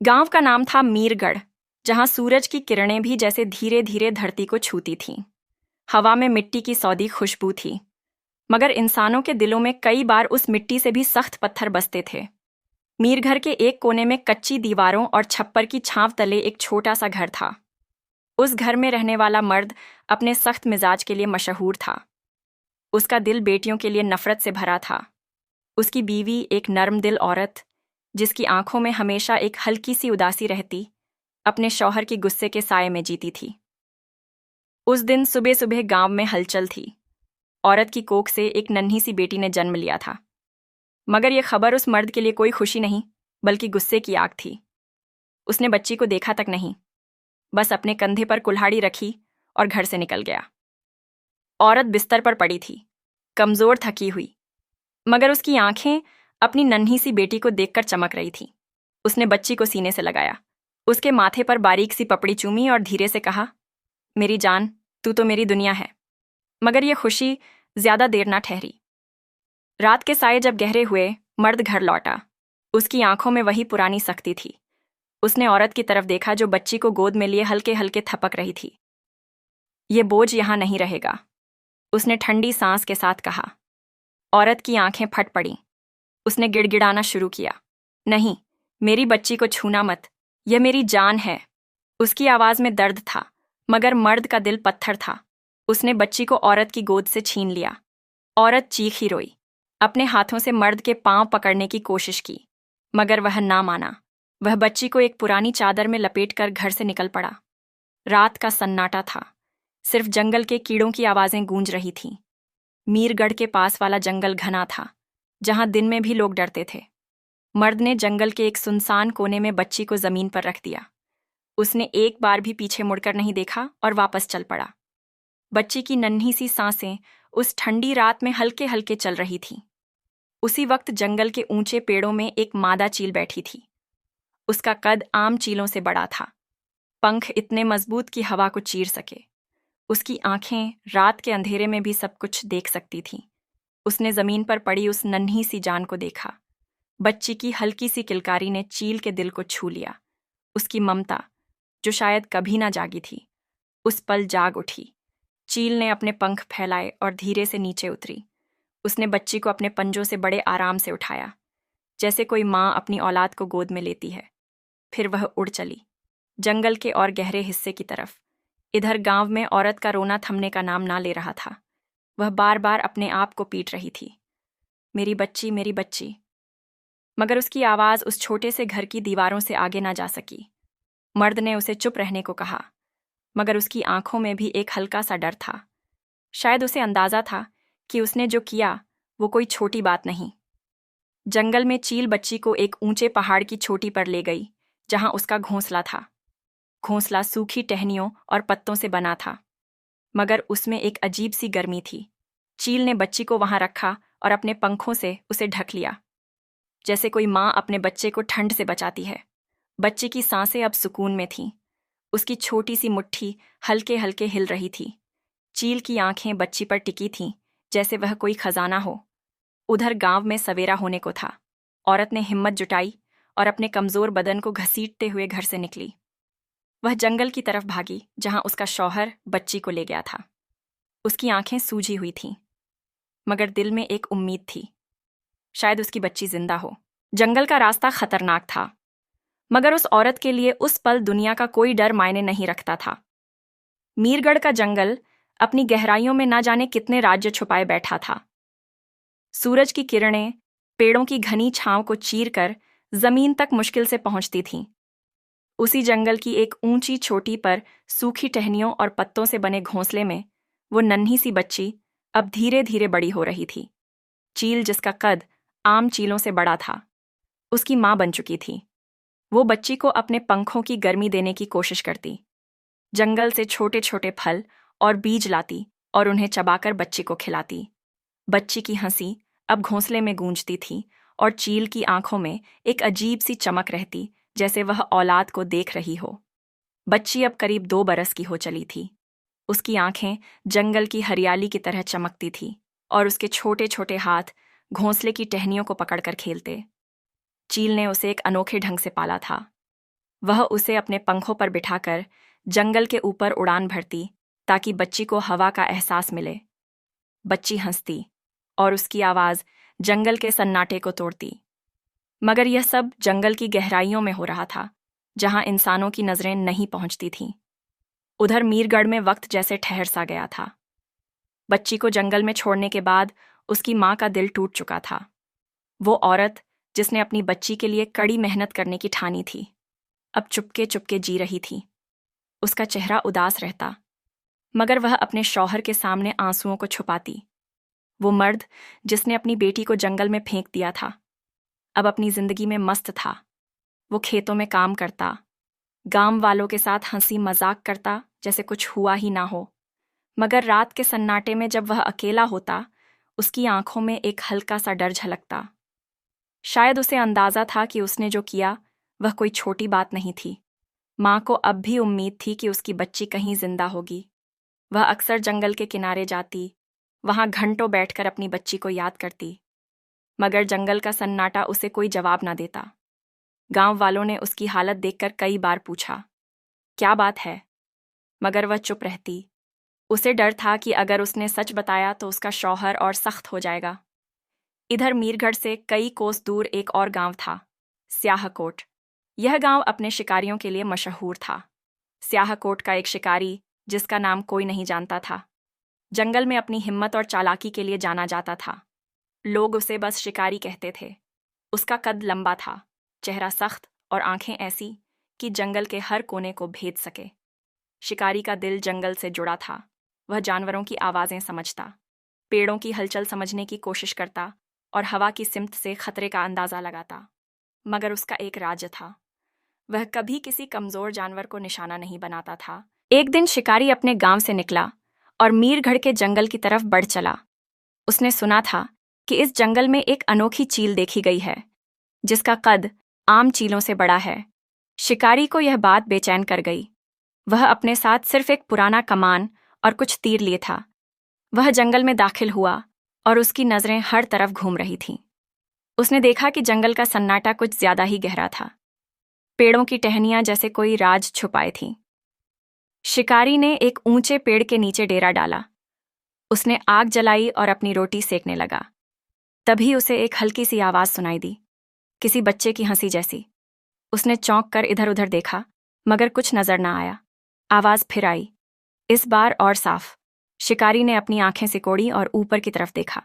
गांव का नाम था मीरगढ़, जहां सूरज की किरणें भी जैसे धीरे धीरे धरती को छूती थीं। हवा में मिट्टी की सौंधी खुशबू थी, मगर इंसानों के दिलों में कई बार उस मिट्टी से भी सख्त पत्थर बसते थे। मीरघर के एक कोने में कच्ची दीवारों और छप्पर की छांव तले एक छोटा सा घर था। उस घर में रहने वाला मर्द अपने सख्त मिजाज के लिए मशहूर था। उसका दिल बेटियों के लिए नफरत से भरा था। उसकी बीवी एक नर्म दिल औरत, जिसकी आंखों में हमेशा एक हल्की सी उदासी रहती, अपने शौहर की गुस्से के साये में जीती थी। उस दिन सुबह सुबह गांव में हलचल थी। औरत की कोख से एक नन्ही सी बेटी ने जन्म लिया था। मगर यह खबर उस मर्द के लिए कोई खुशी नहीं, बल्कि गुस्से की आग थी। उसने बच्ची को देखा तक नहीं, बस अपने कंधे पर कुल्हाड़ी रखी और घर से निकल गया। औरत बिस्तर पर पड़ी थी, कमजोर थकी हुई, मगर उसकी आंखें अपनी नन्ही सी बेटी को देखकर चमक रही थीं। उसने बच्ची को सीने से लगाया, उसके माथे पर बारीक सी पपड़ी चूमी और धीरे से कहा, मेरी जान, तू तो मेरी दुनिया है। मगर यह खुशी ज्यादा देर ना ठहरी। रात के साये जब गहरे हुए, मर्द घर लौटा। उसकी आंखों में वही पुरानी सख्ती थी। उसने औरत की तरफ देखा जो बच्ची को गोद में लिए हल्के हल्के थपक रही थी। ये बोझ यहां नहीं रहेगा, उसने ठंडी सांस के साथ कहा। औरत की आंखें फट पड़ीं। उसने गिड़गिड़ाना शुरू किया, नहीं, मेरी बच्ची को छूना मत, यह मेरी जान है। उसकी आवाज में दर्द था, मगर मर्द का दिल पत्थर था। उसने बच्ची को औरत की गोद से छीन लिया। औरत चीख ही रोई, अपने हाथों से मर्द के पांव पकड़ने की कोशिश की, मगर वह ना माना। वह बच्ची को एक पुरानी चादर में लपेटकर घर से निकल पड़ा। रात का सन्नाटा था, सिर्फ जंगल के कीड़ों की आवाजें गूंज रही थीं। मीरगढ़ के पास वाला जंगल घना था, जहां दिन में भी लोग डरते थे। मर्द ने जंगल के एक सुनसान कोने में बच्ची को जमीन पर रख दिया। उसने एक बार भी पीछे मुड़कर नहीं देखा और वापस चल पड़ा। बच्ची की नन्ही सी सांसें उस ठंडी रात में हल्के हल्के चल रही थीं। उसी वक्त जंगल के ऊंचे पेड़ों में एक मादा चील बैठी थी। उसका कद आम चीलों से बड़ा था, पंख इतने मजबूत कि हवा को चीर सके। उसकी आंखें रात के अंधेरे में भी सब कुछ देख सकती थीं। उसने जमीन पर पड़ी उस नन्ही सी जान को देखा। बच्ची की हल्की सी किलकारी ने चील के दिल को छू लिया। उसकी ममता, जो शायद कभी ना जागी थी, उस पल जाग उठी। चील ने अपने पंख फैलाए और धीरे से नीचे उतरी। उसने बच्ची को अपने पंजों से बड़े आराम से उठाया, जैसे कोई माँ अपनी औलाद को गोद में लेती है। फिर वह उड़ चली, जंगल के और गहरे हिस्से की तरफ। इधर गांव में औरत का रोना थमने का नाम ना ले रहा था। वह बार बार अपने आप को पीट रही थी, मेरी बच्ची, मेरी बच्ची। मगर उसकी आवाज उस छोटे से घर की दीवारों से आगे ना जा सकी। मर्द ने उसे चुप रहने को कहा, मगर उसकी आंखों में भी एक हल्का सा डर था। शायद उसे अंदाजा था कि उसने जो किया वो कोई छोटी बात नहीं। जंगल में चील बच्ची को एक ऊंचे पहाड़ की चोटी पर ले गई, जहां उसका घोंसला था। घोंसला सूखी टहनियों और पत्तों से बना था, मगर उसमें एक अजीब सी गर्मी थी। चील ने बच्ची को वहां रखा और अपने पंखों से उसे ढक लिया, जैसे कोई माँ अपने बच्चे को ठंड से बचाती है। बच्ची की सांसें अब सुकून में थीं। उसकी छोटी सी मुट्ठी हल्के हल्के हिल रही थी। चील की आंखें बच्ची पर टिकी थीं, जैसे वह कोई खजाना हो। उधर गांव में सवेरा होने को था। औरत ने हिम्मत जुटाई और अपने कमजोर बदन को घसीटते हुए घर से निकली। वह जंगल की तरफ भागी, जहां उसका शौहर बच्ची को ले गया था। उसकी आंखें सूजी हुई थीं, मगर दिल में एक उम्मीद थी, शायद उसकी बच्ची जिंदा हो। जंगल का रास्ता खतरनाक था, मगर उस औरत के लिए उस पल दुनिया का कोई डर मायने नहीं रखता था। मीरगढ़ का जंगल अपनी गहराइयों में ना जाने कितने राज्य छुपाए बैठा था। सूरज की किरणें पेड़ों की घनी छांव को चीरकर जमीन तक मुश्किल से पहुंचती थीं। उसी जंगल की एक ऊंची चोटी पर सूखी टहनियों और पत्तों से बने घोंसले में वो नन्ही सी बच्ची अब धीरे धीरे बड़ी हो रही थी। चील, जिसका कद आम चीलों से बड़ा था, उसकी मां बन चुकी थी। वो बच्ची को अपने पंखों की गर्मी देने की कोशिश करती, जंगल से छोटे छोटे फल और बीज लाती और उन्हें चबाकर बच्ची को खिलाती। बच्ची की हंसी अब घोंसले में गूंजती थी और चील की आंखों में एक अजीब सी चमक रहती, जैसे वह औलाद को देख रही हो। बच्ची अब करीब 2 बरस की हो चली थी। उसकी आंखें जंगल की हरियाली की तरह चमकती थी और उसके छोटे छोटे हाथ घोंसले की टहनियों को पकड़कर खेलते। चील ने उसे एक अनोखे ढंग से पाला था। वह उसे अपने पंखों पर बिठाकर जंगल के ऊपर उड़ान भरती ताकि बच्ची को हवा का एहसास मिले। बच्ची हंसती और उसकी आवाज जंगल के सन्नाटे को तोड़ती। मगर यह सब जंगल की गहराइयों में हो रहा था, जहां इंसानों की नजरें नहीं पहुंचती थीं। उधर मीरगढ़ में वक्त जैसे ठहर सा गया था। बच्ची को जंगल में छोड़ने के बाद उसकी माँ का दिल टूट चुका था। वो औरत जिसने अपनी बच्ची के लिए कड़ी मेहनत करने की ठानी थी, अब चुपके चुपके जी रही थी। उसका चेहरा उदास रहता, मगर वह अपने शौहर के सामने आंसुओं को छुपाती। वो मर्द जिसने अपनी बेटी को जंगल में फेंक दिया था, अब अपनी जिंदगी में मस्त था। वो खेतों में काम करता, गांव वालों के साथ हंसी मजाक करता जैसे कुछ हुआ ही ना हो। मगर रात के सन्नाटे में जब वह अकेला होता, उसकी आंखों में एक हल्का सा डर झलकता। शायद उसे अंदाजा था कि उसने जो किया वह कोई छोटी बात नहीं थी। माँ को अब भी उम्मीद थी कि उसकी बच्ची कहीं जिंदा होगी। वह अक्सर जंगल के किनारे जाती, वहां घंटों बैठकर अपनी बच्ची को याद करती। मगर जंगल का सन्नाटा उसे कोई जवाब ना देता। गांव वालों ने उसकी हालत देखकर कई बार पूछा, क्या बात है? मगर वह चुप रहती। उसे डर था कि अगर उसने सच बताया तो उसका शौहर और सख्त हो जाएगा। इधर मीरगढ़ से कई कोस दूर एक और गांव था, स्याहकोट। यह गांव अपने शिकारियों के लिए मशहूर था। स्याहकोट का एक शिकारी, जिसका नाम कोई नहीं जानता था, जंगल में अपनी हिम्मत और चालाकी के लिए जाना जाता था। लोग उसे बस शिकारी कहते थे। उसका कद लंबा था, चेहरा सख्त और आंखें ऐसी कि जंगल के हर कोने को भेद सके। शिकारी का दिल जंगल से जुड़ा था। वह जानवरों की आवाज़ें समझता, पेड़ों की हलचल समझने की कोशिश करता और हवा की सिमत से खतरे का अंदाज़ा लगाता। मगर उसका एक राज था, वह कभी किसी कमज़ोर जानवर को निशाना नहीं बनाता था। एक दिन शिकारी अपने गांव से निकला और मीरगढ़ के जंगल की तरफ बढ़ चला। उसने सुना था कि इस जंगल में एक अनोखी चील देखी गई है, जिसका कद आम चीलों से बड़ा है। शिकारी को यह बात बेचैन कर गई। वह अपने साथ सिर्फ एक पुराना कमान और कुछ तीर लिए था। वह जंगल में दाखिल हुआ और उसकी नजरें हर तरफ घूम रही थीं। उसने देखा कि जंगल का सन्नाटा कुछ ज्यादा ही गहरा था। पेड़ों की टहनियां जैसे कोई राज छुपाए थीं। शिकारी ने एक ऊंचे पेड़ के नीचे डेरा डाला। उसने आग जलाई और अपनी रोटी सेकने लगा। तभी उसे एक हल्की सी आवाज सुनाई दी, किसी बच्चे की हंसी जैसी। उसने चौंक कर इधर उधर देखा, मगर कुछ नजर ना आया। आवाज फिर आई, इस बार और साफ। शिकारी ने अपनी आंखें सिकोड़ी और ऊपर की तरफ देखा।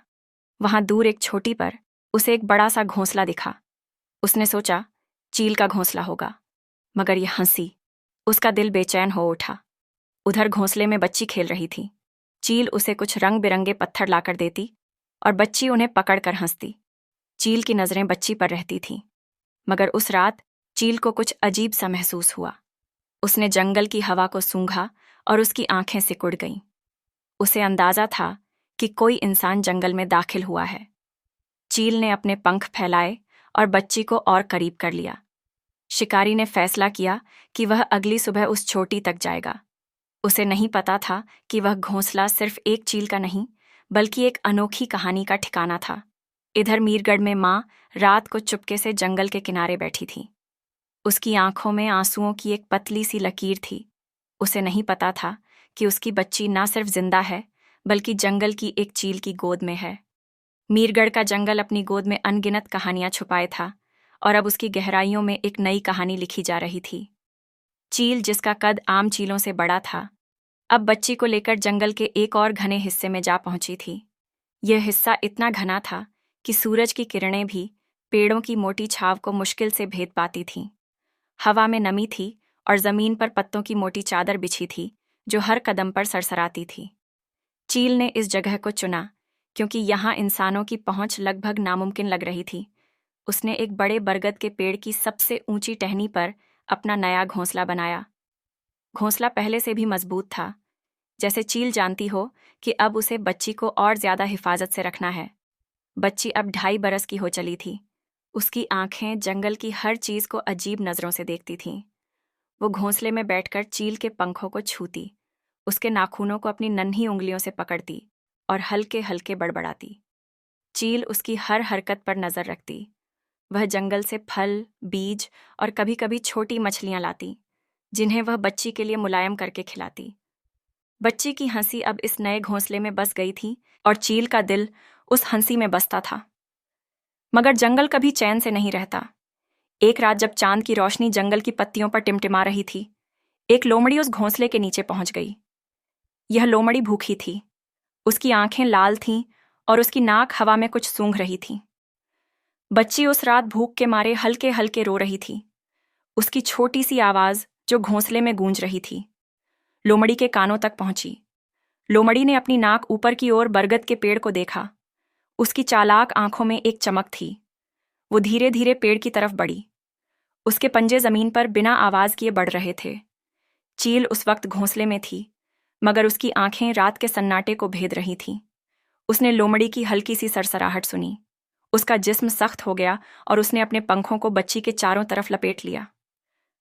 वहां दूर एक छोटी पर उसे एक बड़ा सा घोंसला दिखा। उसने सोचा, चील का घोंसला होगा। मगर यह हंसी, उसका दिल बेचैन हो उठा। उधर घोंसले में बच्ची खेल रही थी। चील उसे कुछ रंग बिरंगे पत्थर लाकर देती और बच्ची उन्हें पकड़कर हंसती। चील की नजरें बच्ची पर रहती थीं। मगर उस रात चील को कुछ अजीब सा महसूस हुआ। उसने जंगल की हवा को सूंघा और उसकी आंखें सिकुड़ गईं। उसे अंदाजा था कि कोई इंसान जंगल में दाखिल हुआ है। चील ने अपने पंख फैलाए और बच्ची को और करीब कर लिया। शिकारी ने फैसला किया कि वह अगली सुबह उस चोटी तक जाएगा। उसे नहीं पता था कि वह घोंसला सिर्फ एक चील का नहीं, बल्कि एक अनोखी कहानी का ठिकाना था। इधर मीरगढ़ में माँ रात को चुपके से जंगल के किनारे बैठी थी। उसकी आंखों में आंसुओं की एक पतली सी लकीर थी। उसे नहीं पता था कि उसकी बच्ची ना सिर्फ जिंदा है, बल्कि जंगल की एक चील की गोद में है। मीरगढ़ का जंगल अपनी गोद में अनगिनत कहानियां छुपाए था और अब उसकी गहराइयों में एक नई कहानी लिखी जा रही थी। चील, जिसका कद आम चीलों से बड़ा था, अब बच्ची को लेकर जंगल के एक और घने हिस्से में जा पहुंची थी। यह हिस्सा इतना घना था कि सूरज की किरणें भी पेड़ों की मोटी छाव को मुश्किल से भेद पाती थीं। हवा में नमी थी और जमीन पर पत्तों की मोटी चादर बिछी थी, जो हर कदम पर सरसराती थी। चील ने इस जगह को चुना क्योंकि यहाँ इंसानों की पहुंच लगभग नामुमकिन लग रही थी। उसने एक बड़े बरगद के पेड़ की सबसे ऊंची टहनी पर अपना नया घोंसला बनाया। घोंसला पहले से भी मजबूत था, जैसे चील जानती हो कि अब उसे बच्ची को और ज्यादा हिफाजत से रखना है। बच्ची अब 2.5 बरस की हो चली थी। उसकी आंखें जंगल की हर चीज को अजीब नजरों से देखती थीं। वो घोंसले में बैठकर चील के पंखों को छूती, उसके नाखूनों को अपनी नन्ही उंगलियों से पकड़ती और हल्के हल्के बड़बड़ाती। चील उसकी हर हरकत पर नजर रखती। वह जंगल से फल, बीज और कभी कभी छोटी मछलियां लाती, जिन्हें वह बच्ची के लिए मुलायम करके खिलाती। बच्ची की हंसी अब इस नए घोंसले में बस गई थी और चील का दिल उस हंसी में बसता था। मगर जंगल कभी चैन से नहीं रहता। एक रात जब चांद की रोशनी जंगल की पत्तियों पर टिमटिमा रही थी, एक लोमड़ी उस घोंसले के नीचे पहुंच गई। यह लोमड़ी भूखी थी। उसकी आंखें लाल थीं और उसकी नाक हवा में कुछ सूंघ रही थी। बच्ची उस रात भूख के मारे हल्के हल्के रो रही थी। उसकी छोटी सी आवाज जो घोंसले में गूंज रही थी, लोमड़ी के कानों तक पहुंची। लोमड़ी ने अपनी नाक ऊपर की ओर बरगद के पेड़ को देखा। उसकी चालाक आंखों में एक चमक थी। वो धीरे धीरे पेड़ की तरफ बढ़ी। उसके पंजे जमीन पर बिना आवाज किए बढ़ रहे थे। चील उस वक्त घोंसले में थी, मगर उसकी आंखें रात के सन्नाटे को भेद रही थीं। उसने लोमड़ी की हल्की सी सरसराहट सुनी। उसका जिस्म सख्त हो गया और उसने अपने पंखों को बच्ची के चारों तरफ लपेट लिया।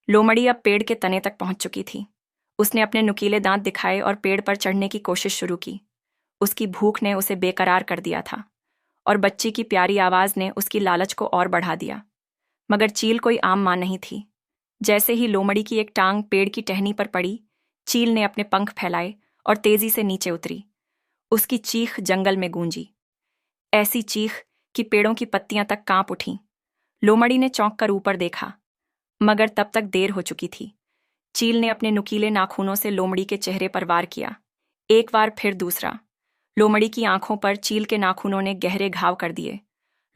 लोमड़ी अब पेड़ के तने तक पहुंच चुकी थी। उसने अपने नुकीले दांत दिखाए और पेड़ पर चढ़ने की कोशिश शुरू की। उसकी भूख ने उसे बेकरार कर दिया था और बच्ची की प्यारी आवाज ने उसकी लालच को और बढ़ा दिया। मगर चील कोई आम मां नहीं थी। जैसे ही लोमड़ी की एक टांग पेड़ की टहनी पर पड़ी, चील ने अपने पंख फैलाए और तेजी से नीचे उतरी। उसकी चीख जंगल में गूंजी, ऐसी चीख कि पेड़ों की पत्तियां तक कांप उठीं। लोमड़ी ने चौंक कर ऊपर देखा, मगर तब तक देर हो चुकी थी। चील ने अपने नुकीले नाखूनों से लोमड़ी के चेहरे पर वार किया। एक बार फिर दूसरा। लोमड़ी की आंखों पर चील के नाखूनों ने गहरे घाव कर दिए।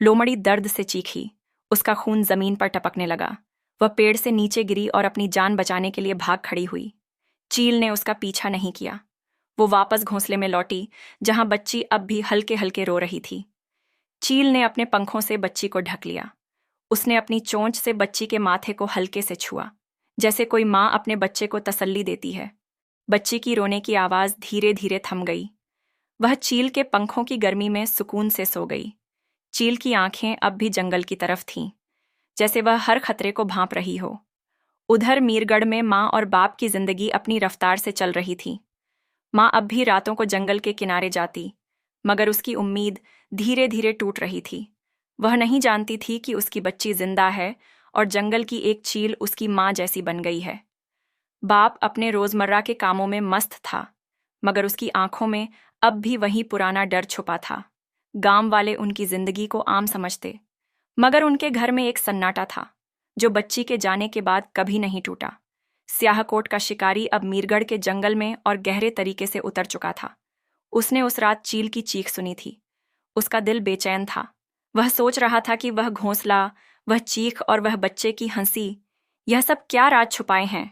लोमड़ी दर्द से चीखी। उसका खून जमीन पर टपकने लगा। वह पेड़ से नीचे गिरी और अपनी जान बचाने के लिए भाग खड़ी हुई। चील ने उसका पीछा नहीं किया। वो वापस घोंसले में लौटी, जहां बच्ची अब भी हल्के हल्के रो रही थी। चील ने अपने पंखों से बच्ची को ढक लिया। उसने अपनी चोंच से बच्ची के माथे को हल्के से छुआ, जैसे कोई माँ अपने बच्चे को तसल्ली देती है। बच्ची की रोने की आवाज धीरे धीरे थम गई। वह चील के पंखों की गर्मी में सुकून से सो गई। चील की आंखें अब भी जंगल की तरफ थीं, जैसे वह हर खतरे को भांप रही हो। उधर मीरगढ़ में माँ और बाप की जिंदगी अपनी रफ्तार से चल रही थी। माँ अब भी रातों को जंगल के किनारे जाती, मगर उसकी उम्मीद धीरे धीरे टूट रही थी। वह नहीं जानती थी कि उसकी बच्ची जिंदा है और जंगल की एक चील उसकी माँ जैसी बन गई है। बाप अपने रोजमर्रा के कामों में मस्त था, मगर उसकी आंखों में अब भी वही पुराना डर छुपा था। गांव वाले उनकी जिंदगी को आम समझते, मगर उनके घर में एक सन्नाटा था, जो बच्ची के जाने के बाद कभी नहीं टूटा। स्याहकोट का शिकारी अब मीरगढ़ के जंगल में और गहरे तरीके से उतर चुका था। उसने उस रात चील की चीख सुनी थी। उसका दिल बेचैन था। वह सोच रहा था कि वह घोंसला, वह चीख और वह बच्चे की हंसी, यह सब क्या राज छुपाए हैं।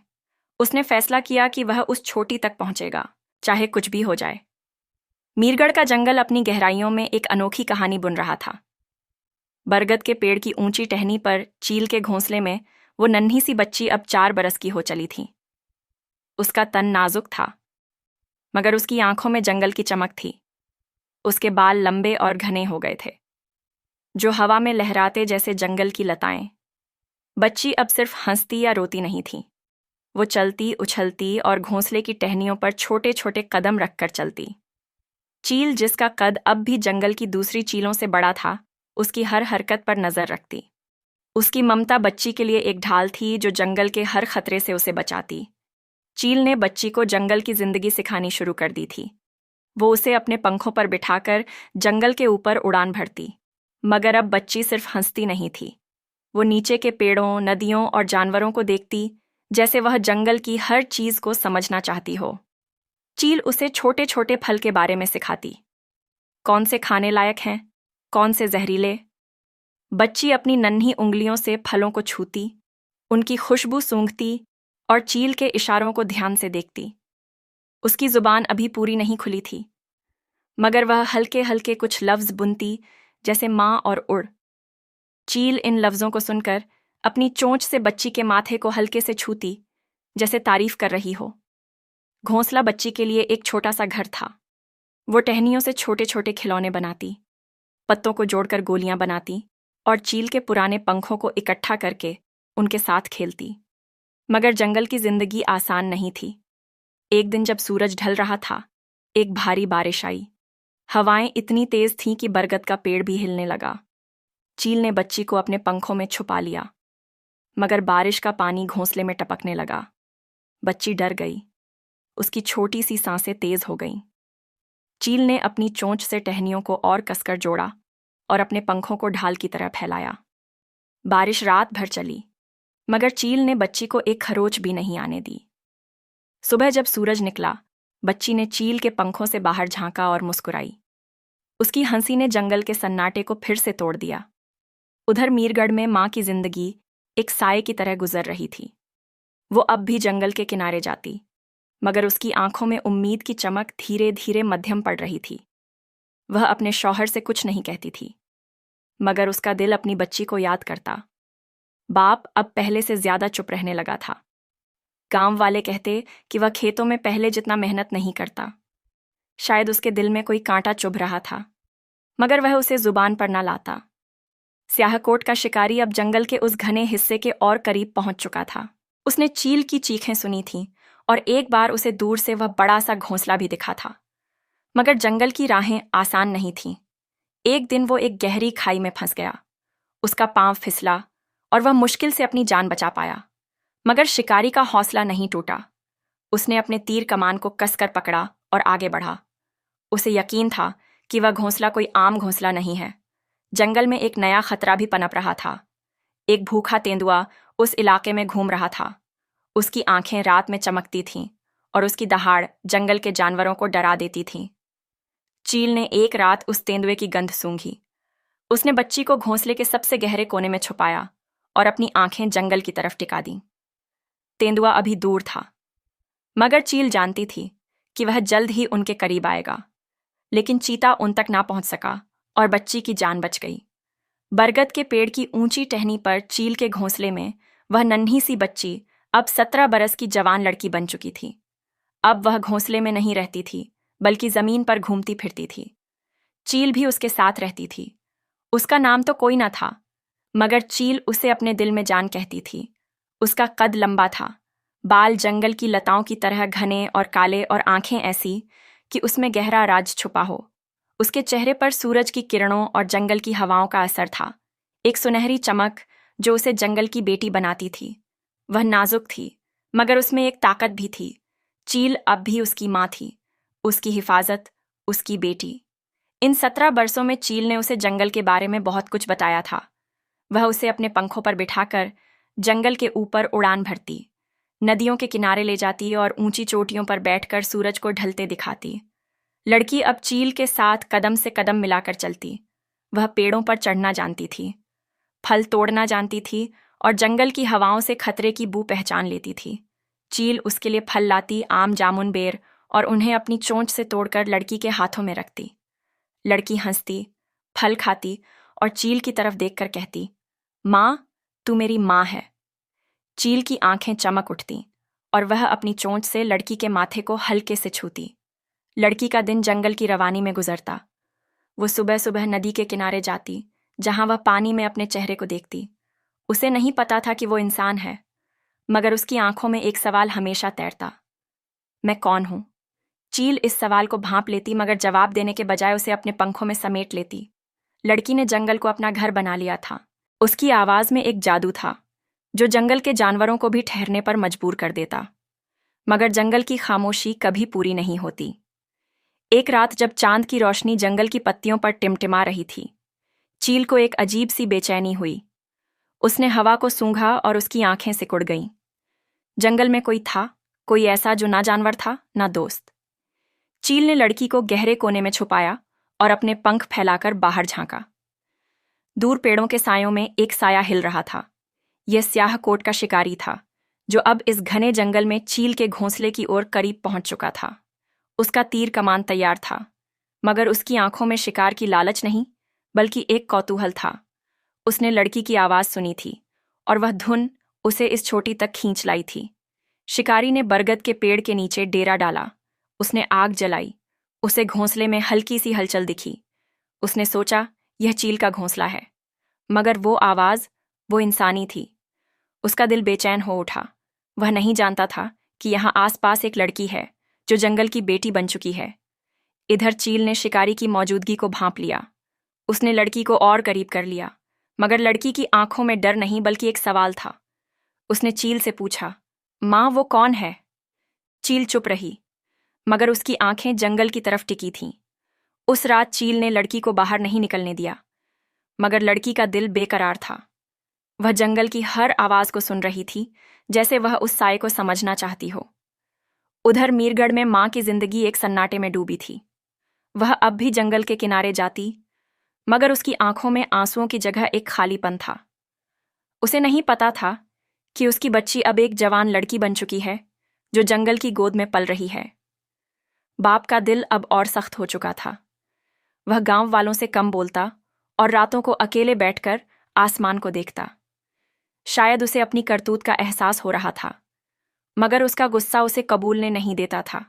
उसने फैसला किया कि वह उस छोटी तक पहुंचेगा, चाहे कुछ भी हो जाए। मीरगढ़ का जंगल अपनी गहराइयों में एक अनोखी कहानी बुन रहा था। बरगद के पेड़ की ऊंची टहनी पर चील के घोंसले में वो नन्ही सी बच्ची अब 4 बरस की हो चली थी। उसका तन नाजुक था, मगर उसकी आंखों में जंगल की चमक थी। उसके बाल लंबे और घने हो गए थे, जो हवा में लहराते जैसे जंगल की लताएं। बच्ची अब सिर्फ हंसती या रोती नहीं थी। वो चलती, उछलती और घोंसले की टहनियों पर छोटे छोटे कदम रखकर चलती। चील, जिसका कद अब भी जंगल की दूसरी चीलों से बड़ा था, उसकी हर हरकत पर नजर रखती। उसकी ममता बच्ची के लिए एक ढाल थी जो जंगल के हर खतरे से उसे बचाती। चील ने बच्ची को जंगल की जिंदगी सिखानी शुरू कर दी थी। वो उसे अपने पंखों पर बिठाकर जंगल के ऊपर उड़ान भरती। मगर अब बच्ची सिर्फ हंसती नहीं थी। वो नीचे के पेड़ों, नदियों और जानवरों को देखती, जैसे वह जंगल की हर चीज को समझना चाहती हो। चील उसे छोटे छोटे फल के बारे में सिखाती, कौन से खाने लायक हैं, कौन से जहरीले। बच्ची अपनी नन्ही उंगलियों से फलों को छूती, उनकी खुशबू सूंघती और चील के इशारों को ध्यान से देखती। उसकी जुबान अभी पूरी नहीं खुली थी, मगर वह हल्के हल्के कुछ लफ्ज बुनती, जैसे माँ और उड़। चील इन लफ्जों को सुनकर अपनी चोंच से बच्ची के माथे को हल्के से छूती, जैसे तारीफ कर रही हो। घोंसला बच्ची के लिए एक छोटा सा घर था। वो टहनियों से छोटे छोटे खिलौने बनाती, पत्तों को जोड़कर गोलियां बनाती और चील के पुराने पंखों को इकट्ठा करके उनके साथ खेलती। मगर जंगल की जिंदगी आसान नहीं थी। एक दिन जब सूरज ढल रहा था, एक भारी बारिश आई। हवाएं इतनी तेज थीं कि बरगद का पेड़ भी हिलने लगा। चील ने बच्ची को अपने पंखों में छुपा लिया, मगर बारिश का पानी घोंसले में टपकने लगा। बच्ची डर गई। उसकी छोटी सी सांसें तेज हो गईं। चील ने अपनी चोंच से टहनियों को और कसकर जोड़ा और अपने पंखों को ढाल की तरह फैलाया। बारिश रात भर चली, मगर चील ने बच्ची को एक खरोच भी नहीं आने दी। सुबह जब सूरज निकला, बच्ची ने चील के पंखों से बाहर झांका और मुस्कुराई। उसकी हंसी ने जंगल के सन्नाटे को फिर से तोड़ दिया। उधर मीरगढ़ में माँ की जिंदगी एक साए की तरह गुजर रही थी। वो अब भी जंगल के किनारे जाती, मगर उसकी आंखों में उम्मीद की चमक धीरे धीरे मध्यम पड़ रही थी। वह अपने शौहर से कुछ नहीं कहती थी, मगर उसका दिल अपनी बच्ची को याद करता। बाप अब पहले से ज्यादा चुप रहने लगा था। गांव वाले कहते कि वह खेतों में पहले जितना मेहनत नहीं करता। शायद उसके दिल में कोई कांटा चुभ रहा था, मगर वह उसे जुबान पर ना लाता। स्याहकोट का शिकारी अब जंगल के उस घने हिस्से के और करीब पहुंच चुका था। उसने चील की चीखें सुनी थीं और एक बार उसे दूर से वह बड़ा सा घोंसला भी दिखा था। मगर जंगल की राहें आसान नहीं थीं। एक दिन वो एक गहरी खाई में फंस गया। उसका पांव फिसला और वह मुश्किल से अपनी जान बचा पाया, मगर शिकारी का हौसला नहीं टूटा। उसने अपने तीर कमान को कसकर पकड़ा और आगे बढ़ा। उसे यकीन था कि वह घोंसला कोई आम घोंसला नहीं है। जंगल में एक नया खतरा भी पनप रहा था। एक भूखा तेंदुआ उस इलाके में घूम रहा था। उसकी आंखें रात में चमकती थीं और उसकी दहाड़ जंगल के जानवरों को डरा देती थी। चील ने एक रात उस तेंदुए की गंध सूंघी। उसने बच्ची को घोंसले के सबसे गहरे कोने में छुपाया और अपनी आंखें जंगल की तरफ टिका दी। तेंदुआ अभी दूर था, मगर चील जानती थी कि वह जल्द ही उनके करीब आएगा। लेकिन चीता उन तक ना पहुंच सका और बच्ची की जान बच गई। बरगद के पेड़ की ऊंची टहनी पर चील के घोंसले में वह नन्ही सी बच्ची अब 17 बरस की जवान लड़की बन चुकी थी। अब वह घोंसले में नहीं रहती थी, बल्कि जमीन पर घूमती फिरती थी। चील भी उसके साथ रहती थी। उसका नाम तो कोई ना था, मगर चील उसे अपने दिल में जान कहती थी। उसका कद लंबा था, बाल जंगल की लताओं की तरह घने और काले और आंखें ऐसी कि उसमें गहरा राज छुपा हो। उसके चेहरे पर सूरज की किरणों और जंगल की हवाओं का असर था, एक सुनहरी चमक जो उसे जंगल की बेटी बनाती थी। वह नाजुक थी, मगर उसमें एक ताकत भी थी। चील अब भी उसकी माँ थी, उसकी हिफाजत, उसकी बेटी। इन 17 बरसों में चील ने उसे जंगल के बारे में बहुत कुछ बताया था। वह उसे अपने पंखों पर बिठाकर जंगल के ऊपर उड़ान भरती, नदियों के किनारे ले जाती और ऊंची चोटियों पर बैठकर सूरज को ढलते दिखाती। लड़की अब चील के साथ कदम से कदम मिलाकर चलती। वह पेड़ों पर चढ़ना जानती थी, फल तोड़ना जानती थी और जंगल की हवाओं से खतरे की बू पहचान लेती थी। चील उसके लिए फल लाती, आम, जामुन, बेर, और उन्हें अपनी चोंच से तोड़कर लड़की के हाथों में रखती। लड़की हंसती, फल खाती और चील की तरफ देखकर कहती, माँ, तू मेरी माँ है। चील की आंखें चमक उठती और वह अपनी चोंच से लड़की के माथे को हल्के से छूती। लड़की का दिन जंगल की रवानी में गुजरता। वो सुबह सुबह नदी के किनारे जाती, जहां वह पानी में अपने चेहरे को देखती। उसे नहीं पता था कि वो इंसान है, मगर उसकी आंखों में एक सवाल हमेशा तैरता, मैं कौन हूं? चील इस सवाल को भांप लेती, मगर जवाब देने के बजाय उसे अपने पंखों में समेट लेती। लड़की ने जंगल को अपना घर बना लिया था। उसकी आवाज में एक जादू था जो जंगल के जानवरों को भी ठहरने पर मजबूर कर देता। मगर जंगल की खामोशी कभी पूरी नहीं होती। एक रात जब चांद की रोशनी जंगल की पत्तियों पर टिमटिमा रही थी, चील को एक अजीब सी बेचैनी हुई। उसने हवा को सूंघा और उसकी आंखें सिकुड़ गईं। जंगल में कोई था, कोई ऐसा जो ना जानवर था ना दोस्त। चील ने लड़की को गहरे कोने में छुपाया और अपने पंख फैलाकर बाहर झांका। दूर पेड़ों के सायों में एक साया हिल रहा था। यह स्याहकोट का शिकारी था, जो अब इस घने जंगल में चील के घोंसले की ओर करीब पहुंच चुका था। उसका तीर कमान तैयार था, मगर उसकी आंखों में शिकार की लालच नहीं, बल्कि एक कौतूहल था। उसने लड़की की आवाज सुनी थी और वह धुन उसे इस चोटी तक खींच लाई थी। शिकारी ने बरगद के पेड़ के नीचे डेरा डाला। उसने आग जलाई। उसे घोंसले में हल्की सी हलचल दिखी। उसने सोचा, यह चील का घोंसला है, मगर वो आवाज, वो इंसानी थी। उसका दिल बेचैन हो उठा। वह नहीं जानता था कि यहाँ आसपास एक लड़की है जो जंगल की बेटी बन चुकी है। इधर चील ने शिकारी की मौजूदगी को भांप लिया। उसने लड़की को और करीब कर लिया, मगर लड़की की आंखों में डर नहीं बल्कि एक सवाल था। उसने चील से पूछा, माँ वो कौन है? चील चुप रही, मगर उसकी आंखें जंगल की तरफ टिकी थीं। उस रात चील ने लड़की को बाहर नहीं निकलने दिया, मगर लड़की का दिल बेकरार था। वह जंगल की हर आवाज को सुन रही थी, जैसे वह उस साए को समझना चाहती हो। उधर मीरगढ़ में माँ की जिंदगी एक सन्नाटे में डूबी थी। वह अब भी जंगल के किनारे जाती, मगर उसकी आंखों में आंसुओं की जगह एक खालीपन था। उसे नहीं पता था कि उसकी बच्ची अब एक जवान लड़की बन चुकी है, जो जंगल की गोद में पल रही है। बाप का दिल अब और सख्त हो चुका था। वह गांव वालों से कम बोलता और रातों को अकेले बैठकर आसमान को देखता। शायद उसे अपनी करतूत का एहसास हो रहा था, मगर उसका गुस्सा उसे कबूलने नहीं देता था।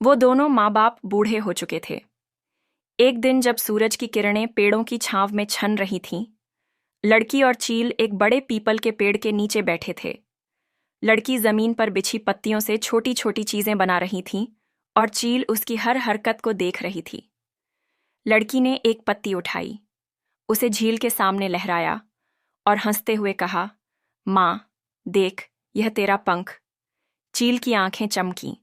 वो दोनों माँ बाप बूढ़े हो चुके थे। एक दिन जब सूरज की किरणें पेड़ों की छांव में छन रही थीं, लड़की और चील एक बड़े पीपल के पेड़ के नीचे बैठे थे। लड़की जमीन पर बिछी पत्तियों से छोटी छोटी चीजें बना रही थी और चील उसकी हर हरकत को देख रही थी। लड़की ने एक पत्ती उठाई, उसे झील के सामने लहराया और हंसते हुए कहा, माँ देख, यह तेरा पंख। चील की आंखें चमकीं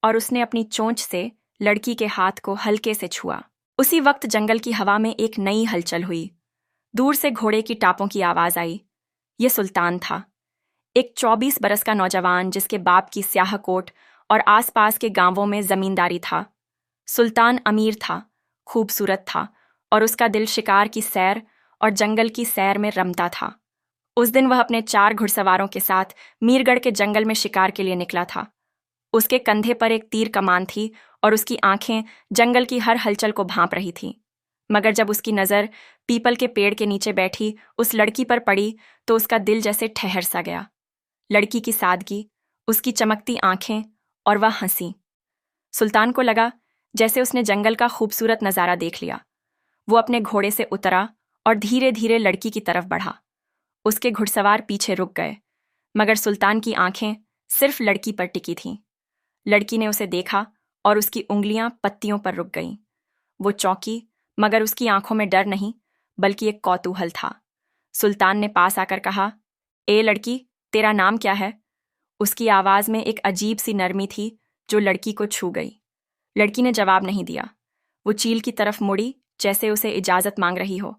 और उसने अपनी चोंच से लड़की के हाथ को हल्के से छुआ। उसी वक्त जंगल की हवा में एक नई हलचल हुई। दूर से घोड़े की टापों की आवाज आई। यह सुल्तान था, एक 24 बरस का नौजवान जिसके बाप की स्याह कोट और आसपास के गांवों में जमींदारी था। सुल्तान अमीर था, खूबसूरत था और उसका दिल शिकार की सैर और जंगल की सैर में रमता था। उस दिन वह अपने 4 घुड़सवारों के साथ मीरगढ़ के जंगल में शिकार के लिए निकला था। उसके कंधे पर एक तीर कमान थी और उसकी आंखें जंगल की हर हलचल को भांप रही थीं। मगर जब उसकी नज़र पीपल के पेड़ के नीचे बैठी उस लड़की पर पड़ी तो उसका दिल जैसे ठहर सा गया। लड़की की सादगी, उसकी चमकती आंखें और वह हंसी। सुल्तान को लगा जैसे उसने जंगल का खूबसूरत नज़ारा देख लिया। वो अपने घोड़े से उतरा और धीरे धीरे लड़की की तरफ बढ़ा। उसके घुड़सवार पीछे रुक गए, मगर सुल्तान की आंखें सिर्फ लड़की पर टिकी थीं। लड़की ने उसे देखा और उसकी उंगलियां पत्तियों पर रुक गईं। वो चौंकी, मगर उसकी आंखों में डर नहीं बल्कि एक कौतूहल था। सुल्तान ने पास आकर कहा, ए लड़की, तेरा नाम क्या है? उसकी आवाज में एक अजीब सी नरमी थी जो लड़की को छू गई। लड़की ने जवाब नहीं दिया। वो चील की तरफ मुड़ी जैसे उसे इजाजत मांग रही हो।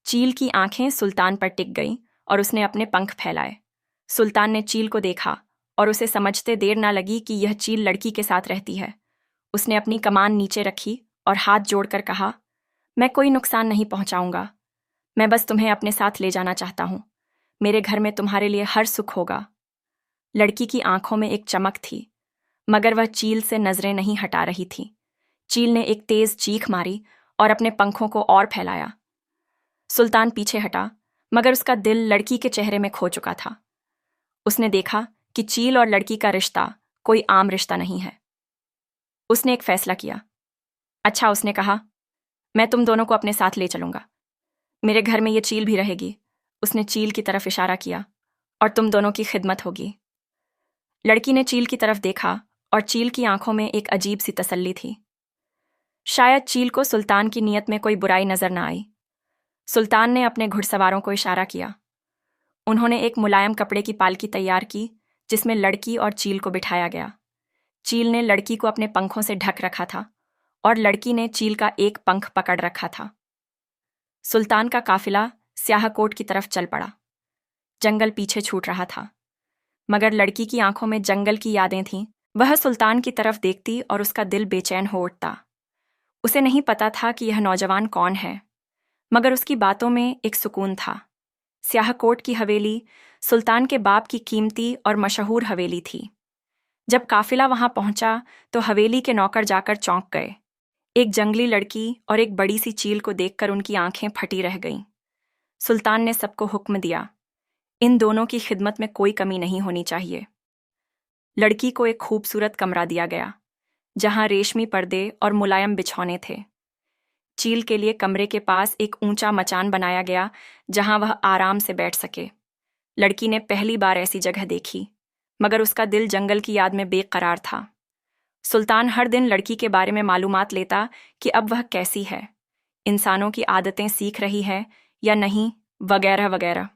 चील की आंखें सुल्तान पर टिक गईं और उसने अपने पंख फैलाए। सुल्तान ने चील को देखा और उसे समझते देर ना लगी कि यह चील लड़की के साथ रहती है। उसने अपनी कमान नीचे रखी और हाथ जोड़कर कहा, मैं कोई नुकसान नहीं पहुंचाऊंगा। मैं बस तुम्हें अपने साथ ले जाना चाहता हूं। मेरे घर में तुम्हारे लिए हर सुख होगा। लड़की की आंखों में एक चमक थी, मगर वह चील से नजरें नहीं हटा रही थी। चील ने एक तेज चीख मारी और अपने पंखों को और फैलाया। सुल्तान पीछे हटा, मगर उसका दिल लड़की के चेहरे में खो चुका था। उसने देखा कि चील और लड़की का रिश्ता कोई आम रिश्ता नहीं है। उसने एक फैसला किया। अच्छा, उसने कहा, मैं तुम दोनों को अपने साथ ले चलूंगा। मेरे घर में ये चील भी रहेगी। उसने चील की तरफ इशारा किया, और तुम दोनों की खिदमत होगी। लड़की ने चील की तरफ देखा और चील की आंखों में एक अजीब सी तसल्ली थी। शायद चील को सुल्तान की नीयत में कोई बुराई नजर न आई। सुल्तान ने अपने घुड़सवारों को इशारा किया। उन्होंने एक मुलायम कपड़े की पालकी तैयार की जिसमें लड़की और चील को बिठाया गया। चील ने लड़की को अपने पंखों से ढक रखा था और लड़की ने चील का एक पंख पकड़ रखा था। सुल्तान का काफिला स्याहकोट की तरफ चल पड़ा। जंगल पीछे छूट रहा था, मगर लड़की की आंखों में जंगल की यादें थीं। वह सुल्तान की तरफ देखती और उसका दिल बेचैन हो उठता। उसे नहीं पता था कि यह नौजवान कौन है, मगर उसकी बातों में एक सुकून था। स्याहकोट की हवेली सुल्तान के बाप की कीमती और मशहूर हवेली थी। जब काफिला वहां पहुंचा तो हवेली के नौकर जाकर चौंक गए। एक जंगली लड़की और एक बड़ी सी चील को देखकर उनकी आंखें फटी रह गईं। सुल्तान ने सबको हुक्म दिया, इन दोनों की खिदमत में कोई कमी नहीं होनी चाहिए। लड़की को एक खूबसूरत कमरा दिया गया, जहां रेशमी पर्दे और मुलायम बिछौने थे। चील के लिए कमरे के पास एक ऊंचा मचान बनाया गया, जहां वह आराम से बैठ सके। लड़की ने पहली बार ऐसी जगह देखी, मगर उसका दिल जंगल की याद में बेकरार था। सुल्तान हर दिन लड़की के बारे में मालूमात लेता कि अब वह कैसी है, इंसानों की आदतें सीख रही है या नहीं, वगैरह वगैरह।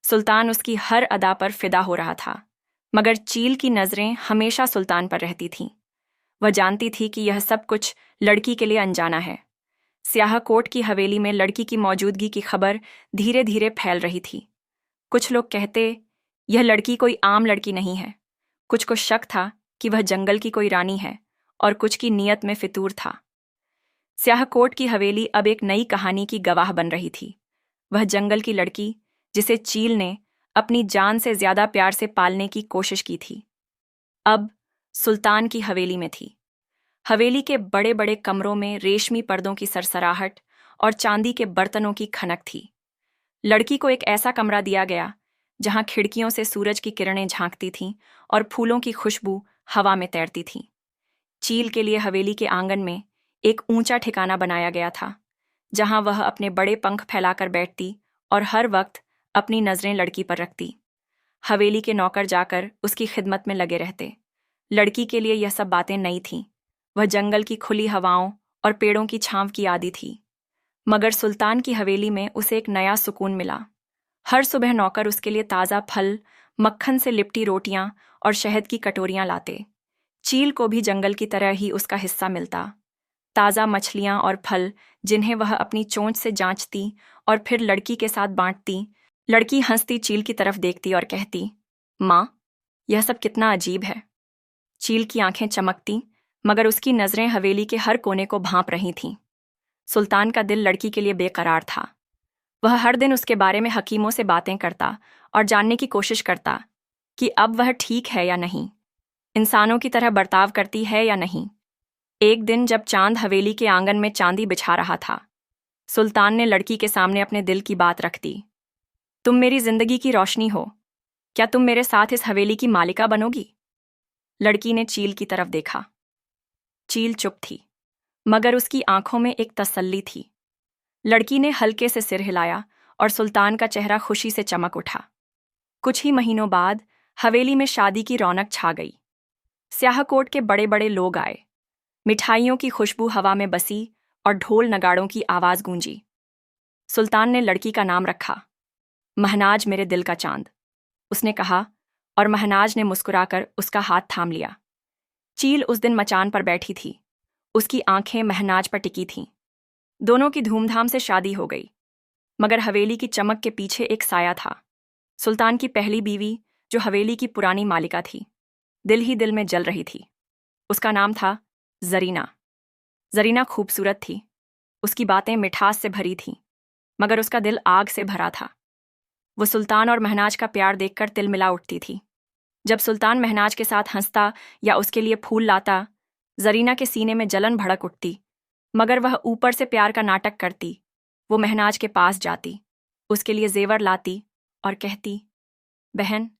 सुल्तान उसकी हर अदा पर फिदा हो रहा था, मगर चील की नज़रें हमेशा सुल्तान पर रहती थीं। वह जानती थी कि यह सब कुछ लड़की के लिए अनजाना है। स्याहकोट की हवेली में लड़की की मौजूदगी की खबर धीरे धीरे फैल रही थी। कुछ लोग कहते यह लड़की कोई आम लड़की नहीं है, कुछ को शक था कि वह जंगल की कोई रानी है, और कुछ की नीयत में फितूर था। स्याहकोट की हवेली अब एक नई कहानी की गवाह बन रही थी। वह जंगल की लड़की जिसे चील ने अपनी जान से ज्यादा प्यार से पालने की कोशिश की थी, अब सुल्तान की हवेली में थी। हवेली के बड़े बड़े कमरों में रेशमी पर्दों की सरसराहट और चांदी के बर्तनों की खनक थी। लड़की को एक ऐसा कमरा दिया गया जहां खिड़कियों से सूरज की किरणें झांकती थीं और फूलों की खुशबू हवा में तैरती थी। चील के लिए हवेली के आंगन में एक ऊंचा ठिकाना बनाया गया था, जहां वह अपने बड़े पंख फैलाकर बैठती और हर वक्त अपनी नजरें लड़की पर रखती। हवेली के नौकर जाकर उसकी खिदमत में लगे रहते। लड़की के लिए यह सब बातें नई थीं। वह जंगल की खुली हवाओं और पेड़ों की छांव की आदी थी। मगर सुल्तान की हवेली में उसे एक नया सुकून मिला। हर सुबह नौकर उसके लिए ताज़ा फल, मक्खन से लिपटी रोटियां और शहद की कटोरियां लाते। चील को भी जंगल की तरह ही उसका हिस्सा मिलता। ताज़ा मछलियां और फल जिन्हें वह अपनी चोंच से जांचती और फिर लड़की के साथ बांटती। लड़की हंसती चील की तरफ देखती और कहती, माँ, यह सब कितना अजीब है। चील की आंखें चमकती, मगर उसकी नज़रें हवेली के हर कोने को भांप रही थीं। सुल्तान का दिल लड़की के लिए बेकरार था। वह हर दिन उसके बारे में हकीमों से बातें करता और जानने की कोशिश करता कि अब वह ठीक है या नहीं, इंसानों की तरह बर्ताव करती है या नहीं। एक दिन जब चांद हवेली के आंगन में चांदी बिछा रहा था, सुल्तान ने लड़की के सामने अपने दिल की बात रख दी। तुम मेरी जिंदगी की रोशनी हो, क्या तुम मेरे साथ इस हवेली की मालिका बनोगी? लड़की ने चील की तरफ देखा। चील चुप थी, मगर उसकी आंखों में एक तसल्ली थी। लड़की ने हल्के से सिर हिलाया और सुल्तान का चेहरा खुशी से चमक उठा। कुछ ही महीनों बाद हवेली में शादी की रौनक छा गई। स्याहकोट के बड़े बड़े लोग आए। मिठाइयों की खुशबू हवा में बसी और ढोल नगाड़ों की आवाज गूंजी। सुल्तान ने लड़की का नाम रखा, महनाज मेरे दिल का चांद, उसने कहा, और महनाज ने मुस्कुराकर उसका हाथ थाम लिया। चील उस दिन मचान पर बैठी थी। उसकी आंखें महनाज पर टिकी थीं। दोनों की धूमधाम से शादी हो गई, मगर हवेली की चमक के पीछे एक साया था। सुल्तान की पहली बीवी, जो हवेली की पुरानी मालिका थी, दिल ही दिल में जल रही थी। उसका नाम था जरीना। जरीना खूबसूरत थी। उसकी बातें मिठास से भरी थीं, मगर उसका दिल आग से भरा था। वो सुल्तान और महनाज का प्यार देखकर तिलमिला उठती थी। जब सुल्तान महनाज के साथ हंसता या उसके लिए फूल लाता, जरीना के सीने में जलन भड़क उठती, मगर वह ऊपर से प्यार का नाटक करती। वो महनाज के पास जाती, उसके लिए जेवर लाती और कहती, बहन,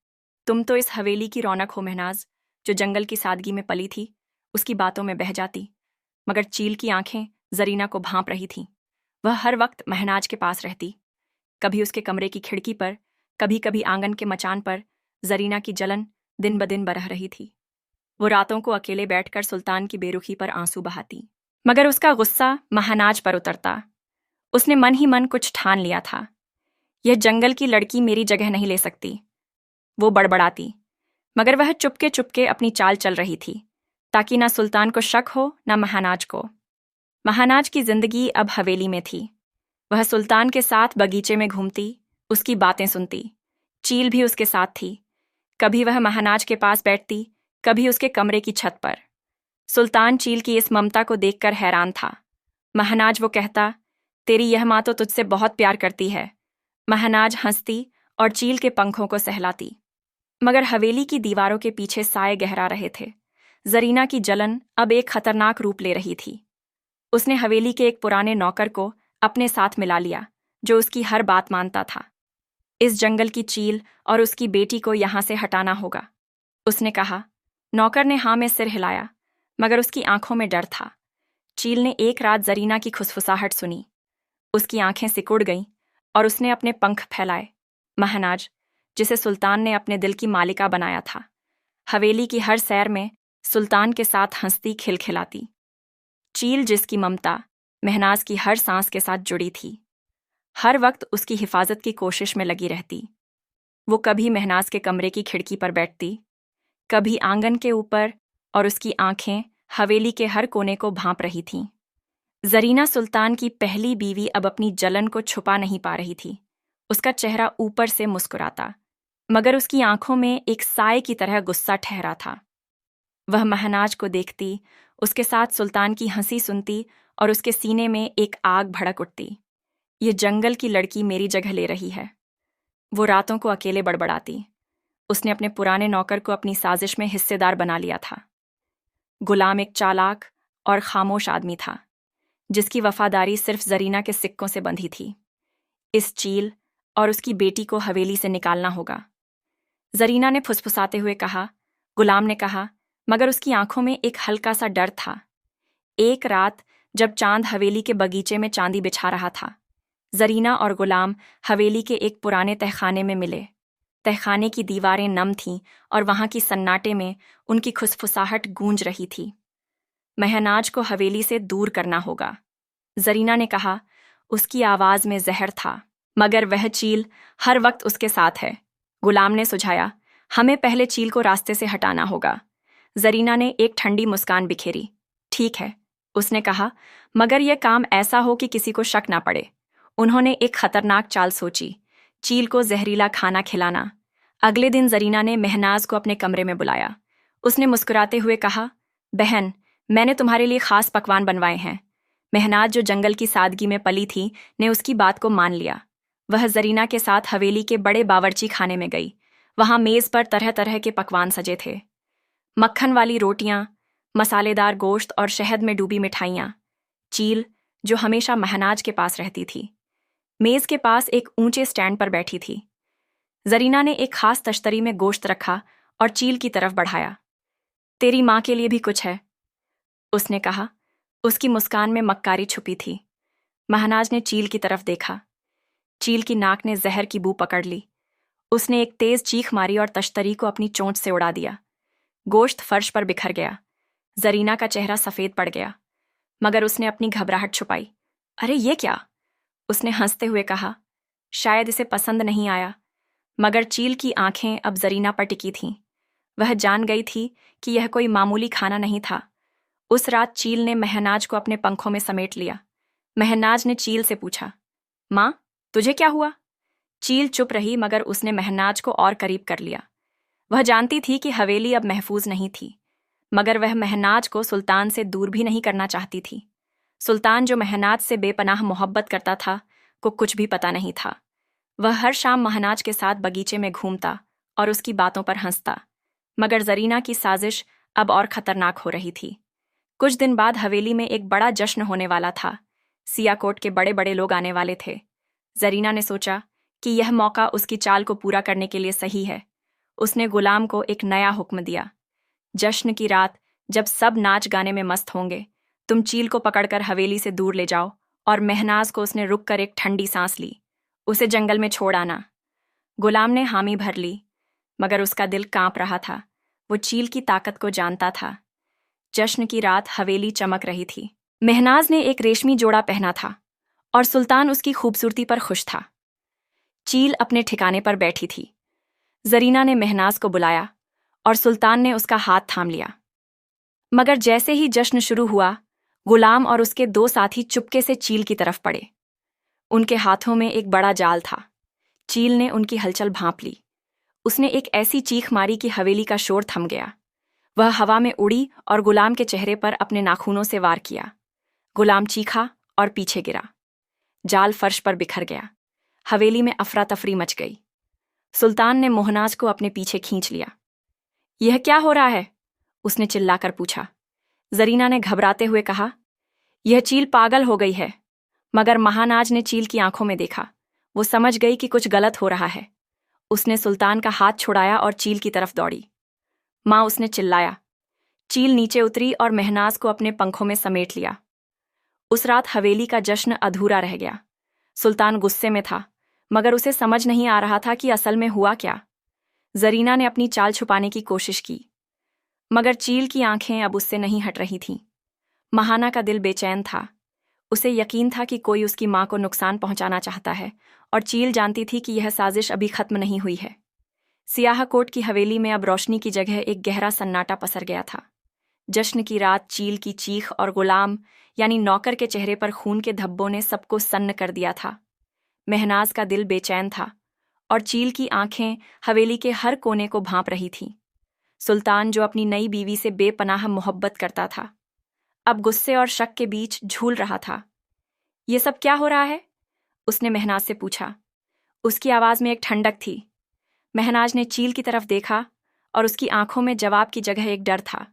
तुम तो इस हवेली की रौनक हो। महनाज, जो जंगल की सादगी में पली थी, उसकी बातों में बह जाती। मगर चील की आंखें जरीना को भांप रही थीं। वह हर वक्त महनाज के पास रहती, कभी उसके कमरे की खिड़की पर, कभी कभी आंगन के मचान पर। जरीना की जलन दिन ब दिन बढ़ रही थी। वो रातों को अकेले बैठकर सुल्तान की बेरुखी पर आंसू बहाती, मगर उसका गुस्सा महनाज पर उतरता। उसने मन ही मन कुछ ठान लिया था, यह जंगल की लड़की मेरी जगह नहीं ले सकती। वो बड़बड़ाती, मगर वह चुपके चुपके अपनी चाल चल रही थी, ताकि ना सुल्तान को शक हो ना महनाज को। महनाज की जिंदगी अब हवेली में थी। वह सुल्तान के साथ बगीचे में घूमती, उसकी बातें सुनती। चील भी उसके साथ थी। कभी वह महनाज के पास बैठती, कभी उसके कमरे की छत पर। सुल्तान चील की इस ममता को देखकर हैरान था। महनाज, वो कहता, तेरी यह माँ तो तुझसे बहुत प्यार करती है। महनाज हंसती और चील के पंखों को सहलाती। मगर हवेली की दीवारों के पीछे साए गहरा रहे थे। जरीना की जलन अब एक खतरनाक रूप ले रही थी। उसने हवेली के एक पुराने नौकर को अपने साथ मिला लिया, जो उसकी हर बात मानता था। इस जंगल की चील और उसकी बेटी को यहां से हटाना होगा, उसने कहा। नौकर ने हाँ में सिर हिलाया, मगर उसकी आंखों में डर था। चील ने एक रात जरीना की खुसफुसाहट सुनी। उसकी आंखें सिकुड़ गईं और उसने अपने पंख फैलाए। महनाज, जिसे सुल्तान ने अपने दिल की मालिका बनाया था, हवेली की हर सैर में सुल्तान के साथ हंसती खिलखिलाती। चील, जिसकी ममता महनाज की हर सांस के साथ जुड़ी थी, हर वक्त उसकी हिफाजत की कोशिश में लगी रहती। वो कभी महनाज के कमरे की खिड़की पर बैठती, कभी आंगन के ऊपर, और उसकी आंखें हवेली के हर कोने को भांप रही थीं। जरीना सुल्तान की पहली बीवी अब अपनी जलन को छुपा नहीं पा रही थी। उसका चेहरा ऊपर से मुस्कुराता, मगर उसकी आंखों में एक साए की तरह गुस्सा ठहरा था। वह महनाज को देखती, उसके साथ सुल्तान की हंसी सुनती और उसके सीने में एक आग भड़क उठती। ये जंगल की लड़की मेरी जगह ले रही है, वो रातों को अकेले बड़बड़ाती। उसने अपने पुराने नौकर को अपनी साजिश में हिस्सेदार बना लिया था। गुलाम एक चालाक और खामोश आदमी था, जिसकी वफादारी सिर्फ जरीना के सिक्कों से बंधी थी। इस चील और उसकी बेटी को हवेली से निकालना होगा, जरीना ने फुसफुसाते हुए कहा। गुलाम ने कहा, मगर उसकी आंखों में एक हल्का सा डर था। एक रात जब चांद हवेली के बगीचे में चांदी बिछा रहा था, जरीना और गुलाम हवेली के एक पुराने तहखाने में मिले। तहखाने की दीवारें नम थीं और वहां की सन्नाटे में उनकी खुसफुसाहट गूंज रही थी। महनाज को हवेली से दूर करना होगा, जरीना ने कहा। उसकी आवाज में जहर था, मगर वह चील हर वक्त उसके साथ है। गुलाम ने सुझाया, हमें पहले चील को रास्ते से हटाना होगा। जरीना ने एक ठंडी मुस्कान बिखेरी। ठीक है, उसने कहा, मगर यह काम ऐसा हो कि किसी को शक ना पड़े। उन्होंने एक खतरनाक चाल सोची, चील को जहरीला खाना खिलाना। अगले दिन जरीना ने महनाज को अपने कमरे में बुलाया। उसने मुस्कुराते हुए कहा, बहन, मैंने तुम्हारे लिए खास पकवान बनवाए हैं। महनाज, जो जंगल की सादगी में पली थी, ने उसकी बात को मान लिया। वह जरीना के साथ हवेली के बड़े बावर्ची खाने में गई। वहां मेज पर तरह तरह के पकवान सजे थे। मक्खन वाली रोटियां, मसालेदार गोश्त और शहद में डूबी मिठाइयां। चील, जो हमेशा महनाज के पास रहती थी, मेज के पास एक ऊंचे स्टैंड पर बैठी थी। जरीना ने एक खास तश्तरी में गोश्त रखा और चील की तरफ बढ़ाया। तेरी माँ के लिए भी कुछ है, उसने कहा। उसकी मुस्कान में मक्कारी छुपी थी। महनाज ने चील की तरफ देखा। चील की नाक ने जहर की बू पकड़ ली। उसने एक तेज चीख मारी और तश्तरी को अपनी चोंच से उड़ा दिया। गोश्त फर्श पर बिखर गया। जरीना का चेहरा सफेद पड़ गया, मगर उसने अपनी घबराहट छुपाई। अरे ये क्या? उसने हंसते हुए कहा। शायद इसे पसंद नहीं आया। मगर चील की आंखें अब जरीना पर टिकी थीं। वह जान गई थी कि यह कोई मामूली खाना नहीं था। उस रात चील ने महनाज को अपने पंखों में समेट लिया। महनाज ने चील से पूछा, माँ, तुझे क्या हुआ? चील चुप रही, मगर उसने महनाज को और करीब कर लिया। वह जानती थी कि हवेली अब महफूज नहीं थी, मगर वह महनाज को सुल्तान से दूर भी नहीं करना चाहती थी। सुल्तान, जो महनाज से बेपनाह मोहब्बत करता था, को कुछ भी पता नहीं था। वह हर शाम महनाज के साथ बगीचे में घूमता और उसकी बातों पर हंसता, मगर जरीना की साजिश अब और खतरनाक हो रही थी। कुछ दिन बाद हवेली में एक बड़ा जश्न होने वाला था। सियाकोट के बड़े बड़े लोग आने वाले थे। जरीना ने सोचा कि यह मौका उसकी चाल को पूरा करने के लिए सही है। उसने गुलाम को एक नया हुक्म दिया, जश्न की रात जब सब नाच गाने में मस्त होंगे, तुम चील को पकड़कर हवेली से दूर ले जाओ। और महनाज को उसने रुक कर एक ठंडी सांस ली, उसे जंगल में छोड़ आना। गुलाम ने हामी भर ली, मगर उसका दिल कांप रहा था। वो चील की ताकत को जानता था। जश्न की रात हवेली चमक रही थी। महनाज ने एक रेशमी जोड़ा पहना था और सुल्तान उसकी खूबसूरती पर खुश था। चील अपने ठिकाने पर बैठी थी। जरीना ने महनाज को बुलाया और सुल्तान ने उसका हाथ थाम लिया। मगर जैसे ही जश्न शुरू हुआ, गुलाम और उसके दो साथी चुपके से चील की तरफ पड़े। उनके हाथों में एक बड़ा जाल था। चील ने उनकी हलचल भांप ली। उसने एक ऐसी चीख मारी कि हवेली का शोर थम गया। वह हवा में उड़ी और गुलाम के चेहरे पर अपने नाखूनों से वार किया। गुलाम चीखा और पीछे गिरा। जाल फर्श पर बिखर गया। हवेली में अफरा तफरी मच गई। सुल्तान ने मोहनाज को अपने पीछे खींच लिया। यह क्या हो रहा है? उसने चिल्लाकर पूछा। जरीना ने घबराते हुए कहा, यह चील पागल हो गई है। मगर महानाज ने चील की आंखों में देखा। वो समझ गई कि कुछ गलत हो रहा है। उसने सुल्तान का हाथ छुड़ाया और चील की तरफ दौड़ी। माँ, उसने चिल्लाया। चील नीचे उतरी और महनाज को अपने पंखों में समेट लिया। उस रात हवेली का जश्न अधूरा रह गया। सुल्तान गुस्से में था, मगर उसे समझ नहीं आ रहा था कि असल में हुआ क्या। जरीना ने अपनी चाल छुपाने की कोशिश की, मगर चील की आंखें अब उससे नहीं हट रही थीं। महाना का दिल बेचैन था। उसे यकीन था कि कोई उसकी माँ को नुकसान पहुंचाना चाहता है, और चील जानती थी कि यह साजिश अभी खत्म नहीं हुई है। सियाहकोट की हवेली में अब रोशनी की जगह एक गहरा सन्नाटा पसर गया था। जश्न की रात, चील की चीख और गुलाम यानी नौकर के चेहरे पर खून के धब्बों ने सबको सन्न कर दिया था। महनाज का दिल बेचैन था और चील की आंखें हवेली के हर कोने को भांप रही थीं। सुल्तान, जो अपनी नई बीवी से बेपनाह मोहब्बत करता था, अब गुस्से और शक के बीच झूल रहा था। ये सब क्या हो रहा है? उसने महनाज से पूछा। उसकी आवाज में एक ठंडक थी। महनाज ने चील की तरफ देखा और उसकी आंखों में जवाब की जगह एक डर था।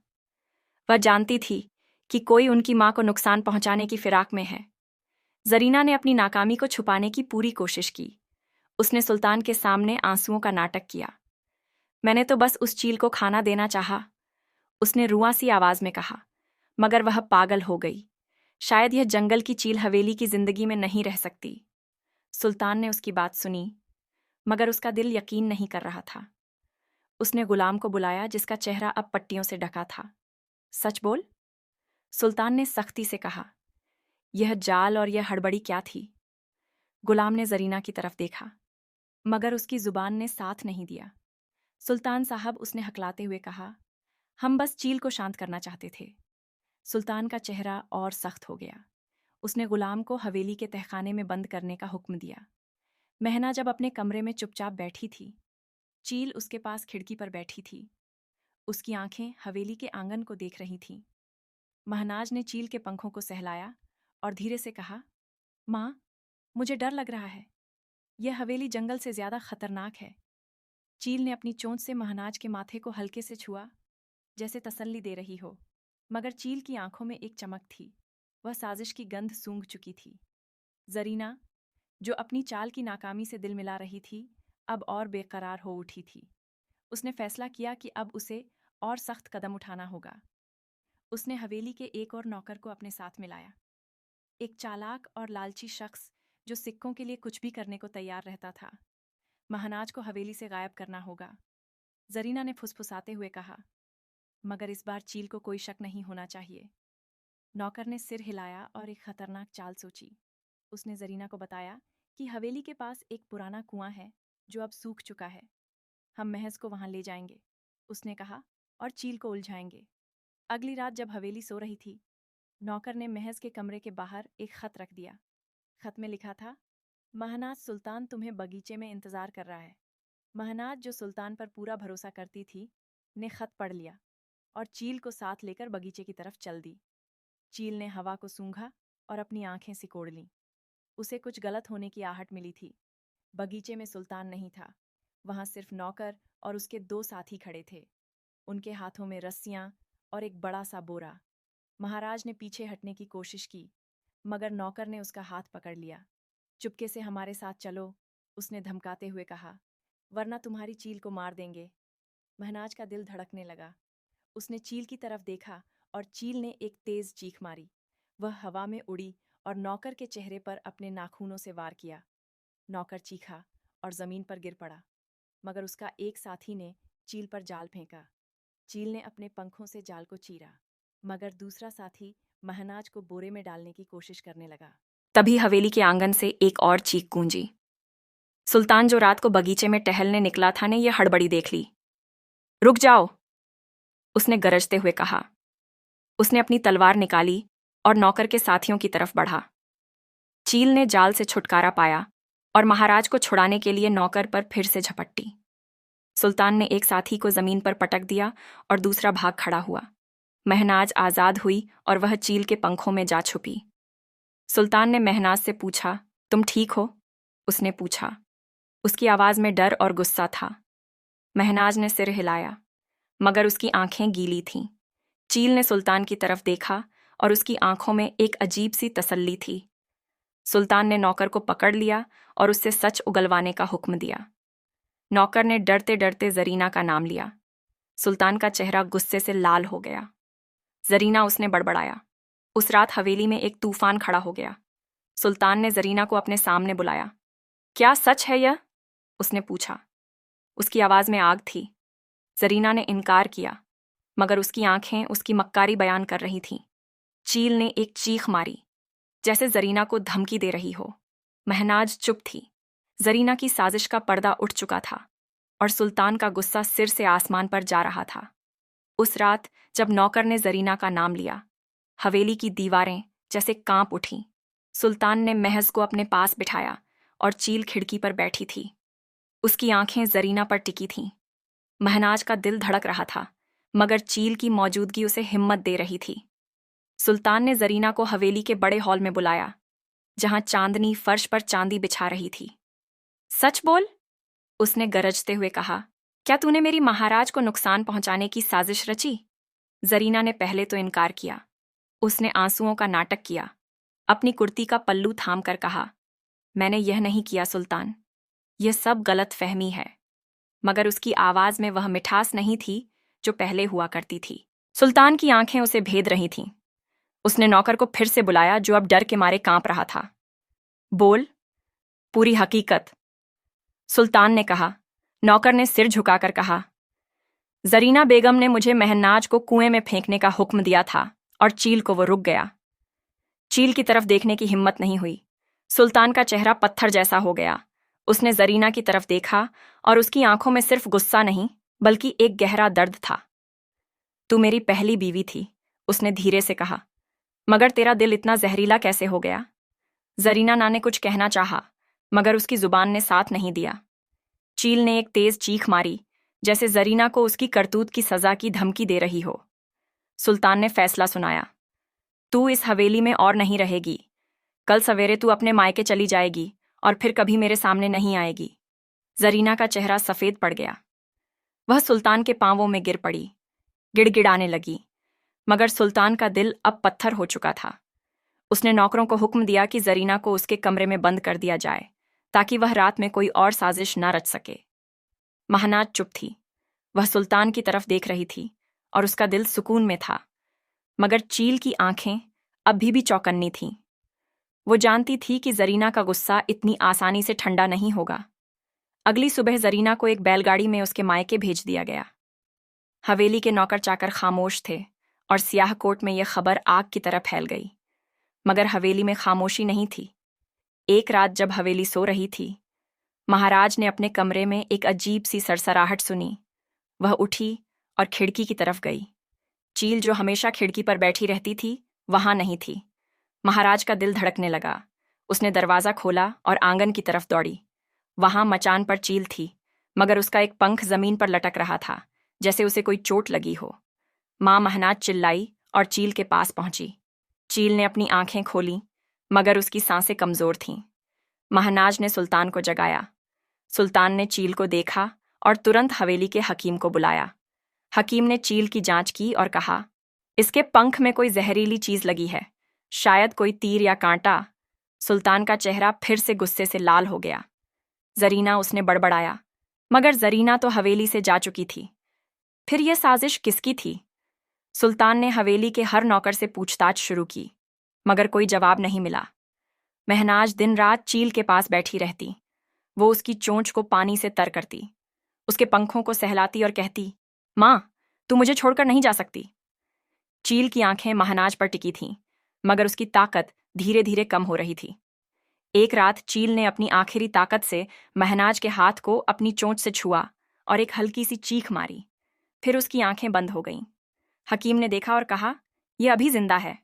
वह जानती थी कि कोई उनकी मां को नुकसान पहुंचाने की फिराक में है। जरीना ने अपनी नाकामी को छुपाने की पूरी कोशिश की। उसने सुल्तान के सामने आंसुओं का नाटक किया। मैंने तो बस उस चील को खाना देना चाहा, उसने रुआं सी आवाज में कहा, मगर वह पागल हो गई। शायद यह जंगल की चील हवेली की जिंदगी में नहीं रह सकती। सुल्तान ने उसकी बात सुनी, मगर उसका दिल यकीन नहीं कर रहा था। उसने गुलाम को बुलाया, जिसका चेहरा अब पट्टियों से ढका था। सच बोल, सुल्तान ने सख्ती से कहा। यह जाल और यह हड़बड़ी क्या थी? गुलाम ने जरीना की तरफ देखा, मगर उसकी जुबान ने साथ नहीं दिया। सुल्तान साहब, उसने हकलाते हुए कहा, हम बस चील को शांत करना चाहते थे। सुल्तान का चेहरा और सख्त हो गया। उसने गुलाम को हवेली के तहखाने में बंद करने का हुक्म दिया। महना जब अपने कमरे में चुपचाप बैठी थी, चील उसके पास खिड़की पर बैठी थी। उसकी आंखें हवेली के आंगन को देख रही थीं। महनाज ने चील के पंखों को सहलाया और धीरे से कहा, माँ, मुझे डर लग रहा है। यह हवेली जंगल से ज्यादा खतरनाक है। चील ने अपनी चोंच से महनाज के माथे को हल्के से छुआ, जैसे तसल्ली दे रही हो, मगर चील की आंखों में एक चमक थी। वह साजिश की गंध सूंघ चुकी थी। जरीना, जो अपनी चाल की नाकामी से दिल मिला रही थी, अब और बेकरार हो उठी थी। उसने फैसला किया कि अब उसे और सख्त कदम उठाना होगा। उसने हवेली के एक और नौकर को अपने साथ मिलाया, एक चालाक और लालची शख्स जो सिक्कों के लिए कुछ भी करने को तैयार रहता था। महनाज को हवेली से गायब करना होगा, जरीना ने फुसफुसाते हुए कहा, मगर इस बार चील को कोई शक नहीं होना चाहिए। नौकर ने सिर हिलाया और एक खतरनाक चाल सोची। उसने जरीना को बताया कि हवेली के पास एक पुराना कुआं है जो अब सूख चुका है। हम महज को वहां ले जाएंगे, उसने कहा, और चील को उलझाएंगे। अगली रात जब हवेली सो रही थी, नौकर ने महज के कमरे के बाहर एक खत रख दिया। खत में लिखा था, महनाज, सुल्तान तुम्हें बगीचे में इंतजार कर रहा है। महनाज, जो सुल्तान पर पूरा भरोसा करती थी, ने खत पढ़ लिया और चील को साथ लेकर बगीचे की तरफ चल दी। चील ने हवा को सूंघा और अपनी आंखें सिकोड़ लीं। उसे कुछ गलत होने की आहट मिली थी। बगीचे में सुल्तान नहीं था। वहां सिर्फ नौकर और उसके दो साथी खड़े थे। उनके हाथों में रस्सियां और एक बड़ा सा बोरा। महाराज ने पीछे हटने की कोशिश की, मगर नौकर ने उसका हाथ पकड़ लिया। चुपके से हमारे साथ चलो, उसने धमकाते हुए कहा, वरना तुम्हारी चील को मार देंगे। महनाज का दिल धड़कने लगा। उसने चील की तरफ देखा और चील ने एक तेज चीख मारी। वह हवा में उड़ी और नौकर के चेहरे पर अपने नाखूनों से वार किया। नौकर चीखा और जमीन पर गिर पड़ा, मगर उसका एक साथी ने चील पर जाल फेंका। चील ने अपने पंखों से जाल को चीरा, मगर दूसरा साथी महनाज को बोरे में डालने की कोशिश करने लगा। तभी हवेली के आंगन से एक और चीख गूंजी। सुल्तान, जो रात को बगीचे में टहलने निकला था, ने यह हड़बड़ी देख ली। रुक जाओ, उसने गरजते हुए कहा। उसने अपनी तलवार निकाली और नौकर के साथियों की तरफ बढ़ा। चील ने जाल से छुटकारा पाया और महाराज को छुड़ाने के लिए नौकर पर फिर से झपट्टी। सुल्तान ने एक साथी को जमीन पर पटक दिया और दूसरा भाग खड़ा हुआ। महनाज आजाद हुई और वह चील के पंखों में जा छुपी। सुल्तान ने महनाज से पूछा, तुम ठीक हो? उसने पूछा। उसकी आवाज में डर और गुस्सा था। महनाज ने सिर हिलाया, मगर उसकी आंखें गीली थीं। चील ने सुल्तान की तरफ देखा और उसकी आंखों में एक अजीब सी तसल्ली थी। सुल्तान ने नौकर को पकड़ लिया और उससे सच उगलवाने का हुक्म दिया। नौकर ने डरते डरते जरीना का नाम लिया। सुल्तान का चेहरा गुस्से से लाल हो गया। जरीना, उसने बड़बड़ाया। उस रात हवेली में एक तूफान खड़ा हो गया। सुल्तान ने जरीना को अपने सामने बुलाया। क्या सच है यह? उसने पूछा। उसकी आवाज में आग थी। जरीना ने इनकार किया, मगर उसकी आंखें उसकी मक्कारी बयान कर रही थीं। चील ने एक चीख मारी। जैसे जरीना को धमकी दे रही हो। महनाज चुप थी। जरीना की साजिश का पर्दा उठ चुका था और सुल्तान का गुस्सा सिर से आसमान पर जा रहा था। उस रात जब नौकर ने जरीना का नाम लिया, हवेली की दीवारें जैसे कांप उठीं। सुल्तान ने महज को अपने पास बिठाया और चील खिड़की पर बैठी थी। उसकी आंखें जरीना पर टिकी थीं। महनाज का दिल धड़क रहा था, मगर चील की मौजूदगी उसे हिम्मत दे रही थी। सुल्तान ने जरीना को हवेली के बड़े हॉल में बुलाया, जहां चांदनी फर्श पर चांदी बिछा रही थी। सच बोल, उसने गरजते हुए कहा। क्या तूने मेरी महाराज को नुकसान पहुंचाने की साजिश रची? जरीना ने पहले तो इनकार किया। उसने आंसुओं का नाटक किया, अपनी कुर्ती का पल्लू थाम कर कहा, मैंने यह नहीं किया सुल्तान, यह सब गलत फहमी है। मगर उसकी आवाज में वह मिठास नहीं थी जो पहले हुआ करती थी। सुल्तान की आंखें उसे भेद रही थीं। उसने नौकर को फिर से बुलाया, जो अब डर के मारे कांप रहा था। बोल, पूरी हकीकत, सुल्तान ने कहा। नौकर ने सिर झुकाकर कहा, जरीना बेगम ने मुझे महनाज को कुएं में फेंकने का हुक्म दिया था और चील को वो रुक गया। चील की तरफ देखने की हिम्मत नहीं हुई। सुल्तान का चेहरा पत्थर जैसा हो गया। उसने जरीना की तरफ देखा और उसकी आंखों में सिर्फ गुस्सा नहीं, बल्कि एक गहरा दर्द था। तू मेरी पहली बीवी थी, उसने धीरे से कहा, मगर तेरा दिल इतना जहरीला कैसे हो गया? जरीना ने कुछ कहना चाहा, मगर उसकी जुबान ने साथ नहीं दिया। चील ने एक तेज चीख मारी, जैसे जरीना को उसकी करतूत की सजा की धमकी दे रही हो। सुल्तान ने फैसला सुनाया, तू इस हवेली में और नहीं रहेगी। कल सवेरे तू अपने मायके चली जाएगी और फिर कभी मेरे सामने नहीं आएगी। जरीना का चेहरा सफेद पड़ गया। वह सुल्तान के पांवों में गिर पड़ी, गिड़गिड़ाने लगी। मगर सुल्तान का दिल अब पत्थर हो चुका था। उसने नौकरों को हुक्म दिया कि जरीना को उसके कमरे में बंद कर दिया जाए, ताकि वह रात में कोई और साजिश न रच सके। महनाज चुप थी। वह सुल्तान की तरफ देख रही थी और उसका दिल सुकून में था। मगर चील की आंखें अभी भी चौकन्नी थीं। वो जानती थी कि जरीना का गुस्सा इतनी आसानी से ठंडा नहीं होगा। अगली सुबह जरीना को एक बैलगाड़ी में उसके मायके भेज दिया गया। हवेली के नौकर चाकर खामोश थे और सियाहकोट में यह खबर आग की तरह फैल गई। मगर हवेली में खामोशी नहीं थी। एक रात जब हवेली सो रही थी, महाराज ने अपने कमरे में एक अजीब सी सरसराहट सुनी। वह उठी और खिड़की की तरफ गई। चील, जो हमेशा खिड़की पर बैठी रहती थी, वहां नहीं थी। महाराज का दिल धड़कने लगा। उसने दरवाजा खोला और आंगन की तरफ दौड़ी। वहां मचान पर चील थी, मगर उसका एक पंख जमीन पर लटक रहा था, जैसे उसे कोई चोट लगी हो। मां महनाज चिल्लाई और चील के पास पहुंची। चील ने अपनी आंखें खोलीं, मगर उसकी सांसें कमजोर थीं। महनाज ने सुल्तान को जगाया। सुल्तान ने चील को देखा और तुरंत हवेली के हकीम को बुलाया। हकीम ने चील की जांच की और कहा, इसके पंख में कोई जहरीली चीज लगी है, शायद कोई तीर या कांटा। सुल्तान का चेहरा फिर से गुस्से से लाल हो गया। जरीना, उसने बड़बड़ाया। मगर जरीना तो हवेली से जा चुकी थी। फिर यह साजिश किसकी थी? सुल्तान ने हवेली के हर नौकर से पूछताछ शुरू की, मगर कोई जवाब नहीं मिला। महनाज दिन रात चील के पास बैठी रहती। वो उसकी चोंच को पानी से तर करती, उसके पंखों को सहलाती और कहती, मां, तू मुझे छोड़कर नहीं जा सकती। चील की आंखें महनाज पर टिकी थीं, मगर उसकी ताकत धीरे धीरे कम हो रही थी। एक रात चील ने अपनी आखिरी ताकत से महनाज के हाथ को अपनी चोंच से छुआ और एक हल्की सी चीख मारी। फिर उसकी आंखें बंद हो गईं। हकीम ने देखा और कहा, यह अभी जिंदा है।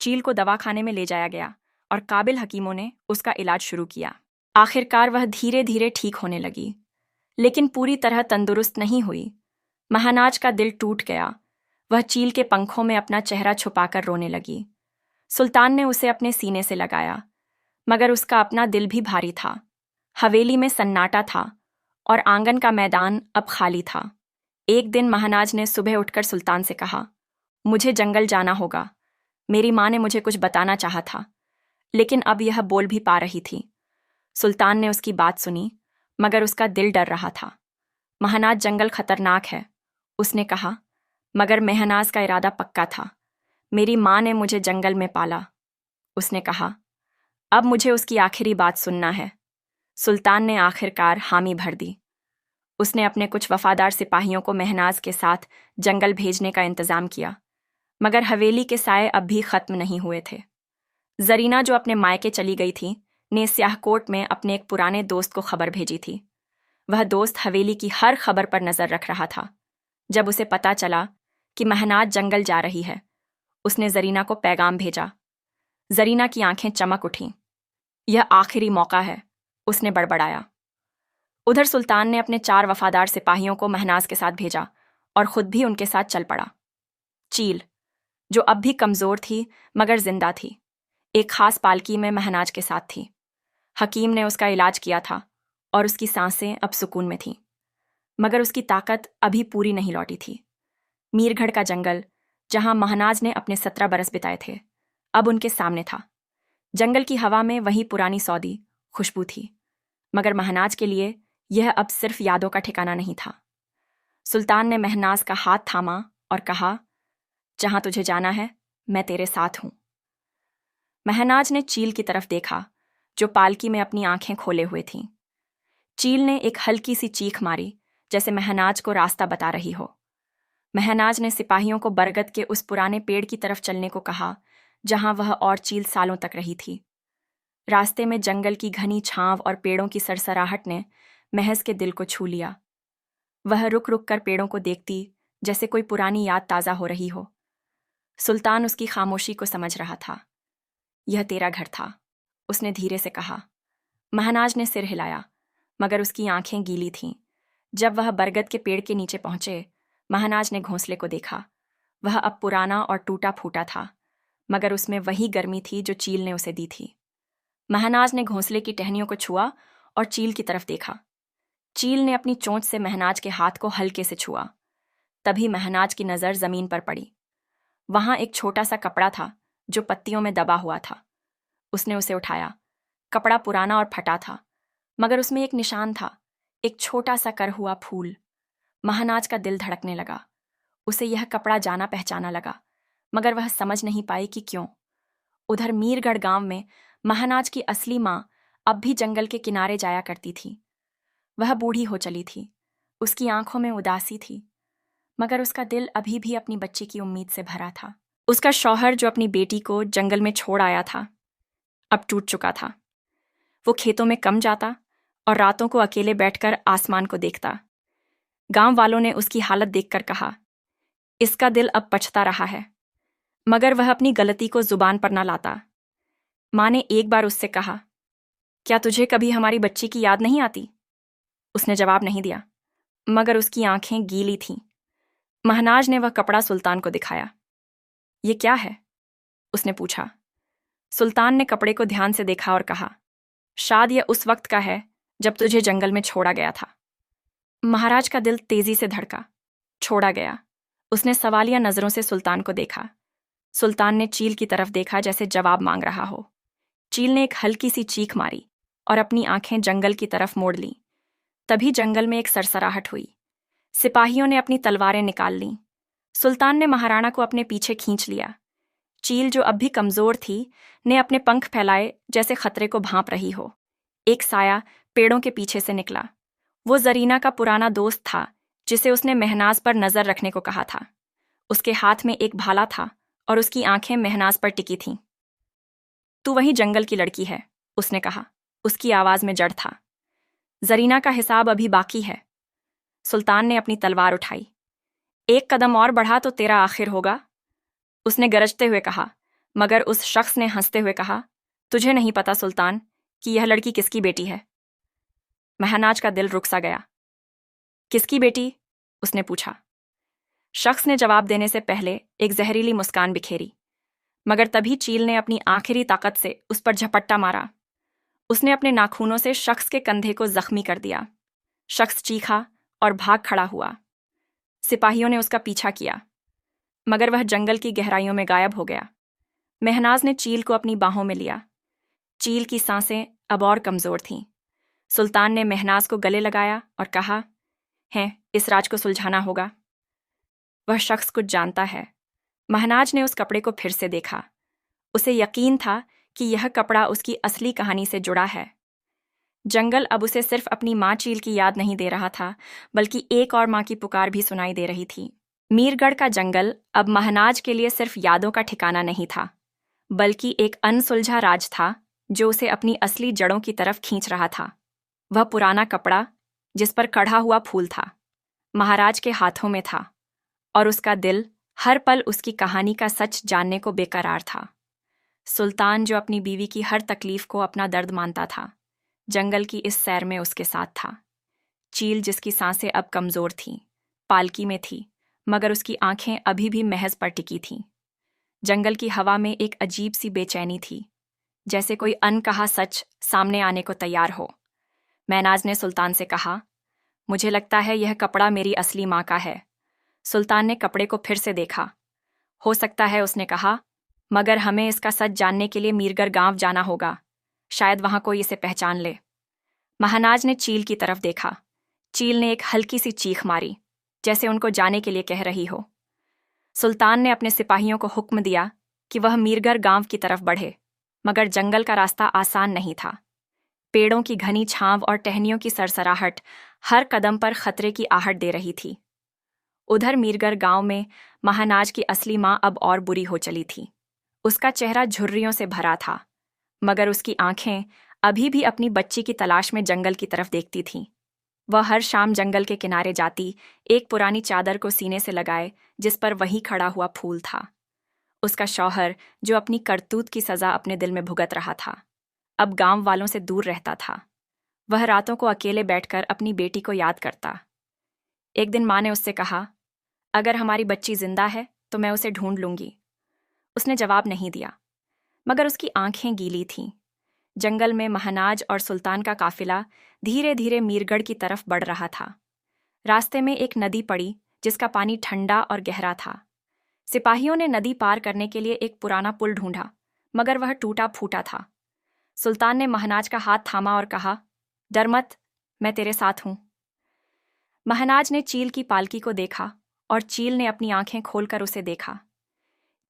चील को दवाखाने में ले जाया गया और काबिल हकीमों ने उसका इलाज शुरू किया। आखिरकार वह धीरे धीरे ठीक होने लगी, लेकिन पूरी तरह तंदुरुस्त नहीं हुई। महनाज का दिल टूट गया। वह चील के पंखों में अपना चेहरा छुपाकर रोने लगी। सुल्तान ने उसे अपने सीने से लगाया, मगर उसका अपना दिल भी भारी था। हवेली में सन्नाटा था और आंगन का मैदान अब खाली था। एक दिन महनाज ने सुबह उठकर सुल्तान से कहा, मुझे जंगल जाना होगा। मेरी माँ ने मुझे कुछ बताना चाहा था, लेकिन अब यह बोल भी पा रही थी। सुल्तान ने उसकी बात सुनी, मगर उसका दिल डर रहा था। महनाज, जंगल खतरनाक है, उसने कहा, मगर महनाज का इरादा पक्का था। मेरी माँ ने मुझे जंगल में पाला, उसने कहा। अब मुझे उसकी आखिरी बात सुनना है। सुल्तान ने आखिरकार हामी भर दी। उसने अपने कुछ वफादार सिपाहियों को महनाज के साथ जंगल भेजने का इंतजाम किया, मगर हवेली के साए अब भी खत्म नहीं हुए थे। जरीना, जो अपने मायके चली गई थी, ने स्याहकोट में अपने एक पुराने दोस्त को खबर भेजी थी। वह दोस्त हवेली की हर खबर पर नजर रख रहा था। जब उसे पता चला कि महनाज जंगल जा रही है, उसने जरीना को पैगाम भेजा। जरीना की आंखें चमक उठीं। यह आखिरी मौका है, उसने बड़बड़ाया। उधर सुल्तान ने अपने 4 वफादार सिपाहियों को महनाज के साथ भेजा और खुद भी उनके साथ चल पड़ा। चील, जो अब भी कमजोर थी मगर जिंदा थी, एक खास पालकी में महनाज के साथ थी। हकीम ने उसका इलाज किया था और उसकी सांसें अब सुकून में थीं, मगर उसकी ताकत अभी पूरी नहीं लौटी थी। मीरगढ़ का जंगल, जहां महनाज ने अपने 17 बरस बिताए थे, अब उनके सामने था। जंगल की हवा में वही पुरानी सौदी खुशबू थी, मगर महनाज के लिए यह अब सिर्फ यादों का ठिकाना नहीं था। सुल्तान ने महनाज का हाथ थामा और कहा, जहां तुझे जाना है, मैं तेरे साथ हूं। महनाज ने चील की तरफ देखा, जो पालकी में अपनी आंखें खोले हुए थीं। चील ने एक हल्की सी चीख मारी, जैसे महनाज को रास्ता बता रही हो। महनाज ने सिपाहियों को बरगद के उस पुराने पेड़ की तरफ चलने को कहा, जहां वह और चील सालों तक रही थी। रास्ते में जंगल की घनी छांव और पेड़ों की सरसराहट ने महज के दिल को छू लिया। वह रुक रुक कर पेड़ों को देखती, जैसे कोई पुरानी याद ताज़ा हो रही हो। सुल्तान उसकी खामोशी को समझ रहा था। यह तेरा घर था, उसने धीरे से कहा। महनाज ने सिर हिलाया, मगर उसकी आंखें गीली थीं। जब वह बरगद के पेड़ के नीचे पहुंचे, महनाज ने घोंसले को देखा। वह अब पुराना और टूटा फूटा था, मगर उसमें वही गर्मी थी जो चील ने उसे दी थी। महनाज ने घोंसले की टहनियों को छुआ और चील की तरफ देखा। चील ने अपनी चोंच से महनाज के हाथ को हल्के से छुआ। तभी महनाज की नज़र जमीन पर पड़ी। वहां एक छोटा सा कपड़ा था जो पत्तियों में दबा हुआ था। उसने उसे उठाया। कपड़ा पुराना और फटा था, मगर उसमें एक निशान था, एक छोटा सा कर हुआ फूल। महनाज का दिल धड़कने लगा। उसे यह कपड़ा जाना पहचाना लगा, मगर वह समझ नहीं पाई कि क्यों। उधर मीरगढ़ गांव में महनाज की असली माँ अब भी जंगल के किनारे जाया करती थी। वह बूढ़ी हो चली थी, उसकी आंखों में उदासी थी, मगर उसका दिल अभी भी अपनी बच्ची की उम्मीद से भरा था। उसका शौहर, जो अपनी बेटी को जंगल में छोड़ आया था, अब टूट चुका था। वो खेतों में कम जाता और रातों को अकेले बैठकर आसमान को देखता। गांव वालों ने उसकी हालत देखकर कहा, इसका दिल अब पछता रहा है, मगर वह अपनी गलती को जुबान पर न लाता। माँ ने एक बार उससे कहा, क्या तुझे कभी हमारी बच्ची की याद नहीं आती? उसने जवाब नहीं दिया, मगर उसकी आंखें गीली थीं। महनाज ने वह कपड़ा सुल्तान को दिखाया। ये क्या है? उसने पूछा। सुल्तान ने कपड़े को ध्यान से देखा और कहा, शायद यह उस वक्त का है जब तुझे जंगल में छोड़ा गया था। महाराज का दिल तेजी से धड़का। छोड़ा गया? उसने सवालिया नजरों से सुल्तान को देखा। सुल्तान ने चील की तरफ देखा, जैसे जवाब मांग रहा हो। चील ने एक हल्की सी चीख मारी और अपनी आंखें जंगल की तरफ मोड़ लीं। तभी जंगल में एक सरसराहट हुई। सिपाहियों ने अपनी तलवारें निकाल लीं। सुल्तान ने महाराणा को अपने पीछे खींच लिया। चील, जो अब भी कमजोर थी, ने अपने पंख फैलाए, जैसे खतरे को भांप रही हो। एक साया पेड़ों के पीछे से निकला। वो जरीना का पुराना दोस्त था, जिसे उसने महनाज पर नजर रखने को कहा था। उसके हाथ में एक भाला था और उसकी आंखें महनाज पर टिकी थीं। तू वही जंगल की लड़की है, उसने कहा। उसकी आवाज में जड़ था। जरीना का हिसाब अभी बाकी है। सुल्तान ने अपनी तलवार उठाई। एक कदम और बढ़ा तो तेरा आखिर होगा, उसने गरजते हुए कहा। मगर उस शख्स ने हंसते हुए कहा, तुझे नहीं पता सुल्तान कि यह लड़की किसकी बेटी है। महनाज का दिल रुक सा गया। किसकी बेटी? उसने पूछा। शख्स ने जवाब देने से पहले एक जहरीली मुस्कान बिखेरी, मगर तभी चील ने अपनी आखिरी ताकत से उस पर झपट्टा मारा। उसने अपने नाखूनों से शख्स के कंधे को जख्मी कर दिया। शख्स चीखा और भाग खड़ा हुआ। सिपाहियों ने उसका पीछा किया, मगर वह जंगल की गहराइयों में गायब हो गया। महनाज ने चील को अपनी बाहों में लिया। चील की सांसें अब और कमजोर थीं। सुल्तान ने महनाज को गले लगाया और कहा, हैं, इस राज को सुलझाना होगा। वह शख्स कुछ जानता है। महनाज ने उस कपड़े को फिर से देखा। उसे यकीन था कि यह कपड़ा उसकी असली कहानी से जुड़ा है। जंगल अब उसे सिर्फ अपनी माँ चील की याद नहीं दे रहा था, बल्कि एक और माँ की पुकार भी सुनाई दे रही थी। मीरगढ़ का जंगल अब महनाज के लिए सिर्फ यादों का ठिकाना नहीं था, बल्कि एक अनसुलझा राज था जो उसे अपनी असली जड़ों की तरफ खींच रहा था। वह पुराना कपड़ा जिस पर कढ़ा हुआ फूल था, महाराज के हाथों में था, और उसका दिल हर पल उसकी कहानी का सच जानने को बेकरार था। सुल्तान जो अपनी बीवी की हर तकलीफ को अपना दर्द मानता था, जंगल की इस सैर में उसके साथ था। चील जिसकी सांसें अब कमजोर थीं, पालकी में थी, मगर उसकी आंखें अभी भी महज पर टिकी थीं। जंगल की हवा में एक अजीब सी बेचैनी थी, जैसे कोई अनकहा सच सामने आने को तैयार हो। महनाज ने सुल्तान से कहा, मुझे लगता है यह कपड़ा मेरी असली माँ का है। सुल्तान ने कपड़े को फिर से देखा। हो सकता है, उसने कहा, मगर हमें इसका सच जानने के लिए मीरगर गांव जाना होगा। शायद वहां कोई इसे पहचान ले। महानाज ने चील की तरफ देखा। चील ने एक हल्की सी चीख मारी, जैसे उनको जाने के लिए कह रही हो। सुल्तान ने अपने सिपाहियों को हुक्म दिया कि वह मीरगर गांव की तरफ बढ़े, मगर जंगल का रास्ता आसान नहीं था। पेड़ों की घनी छांव और टहनियों की सरसराहट हर कदम पर खतरे की आहट दे रही थी। उधर मीरगर गांव में महानाज की असली माँ अब और बुरी हो चली थी। उसका चेहरा झुर्रियों से भरा था, मगर उसकी आंखें अभी भी अपनी बच्ची की तलाश में जंगल की तरफ देखती थीं। वह हर शाम जंगल के किनारे जाती, एक पुरानी चादर को सीने से लगाए जिस पर वही खड़ा हुआ फूल था। उसका शौहर, जो अपनी करतूत की सजा अपने दिल में भुगत रहा था, अब गांव वालों से दूर रहता था। वह रातों को अकेले बैठकर अपनी बेटी को याद करता। एक दिन माँ ने उससे कहा, अगर हमारी बच्ची जिंदा है तो मैं उसे ढूंढ लूंगी। उसने जवाब नहीं दिया, मगर उसकी आंखें गीली थीं। जंगल में महानाज और सुल्तान का काफिला धीरे धीरे मीरगढ़ की तरफ बढ़ रहा था। रास्ते में एक नदी पड़ी जिसका पानी ठंडा और गहरा था। सिपाहियों ने नदी पार करने के लिए एक पुराना पुल ढूंढा, मगर वह टूटा फूटा था। सुल्तान ने महानाज का हाथ थामा और कहा, डर मत, मैं तेरे साथ हूं। महानाज ने चील की पालकी को देखा और चील ने अपनी आंखें खोलकर उसे देखा।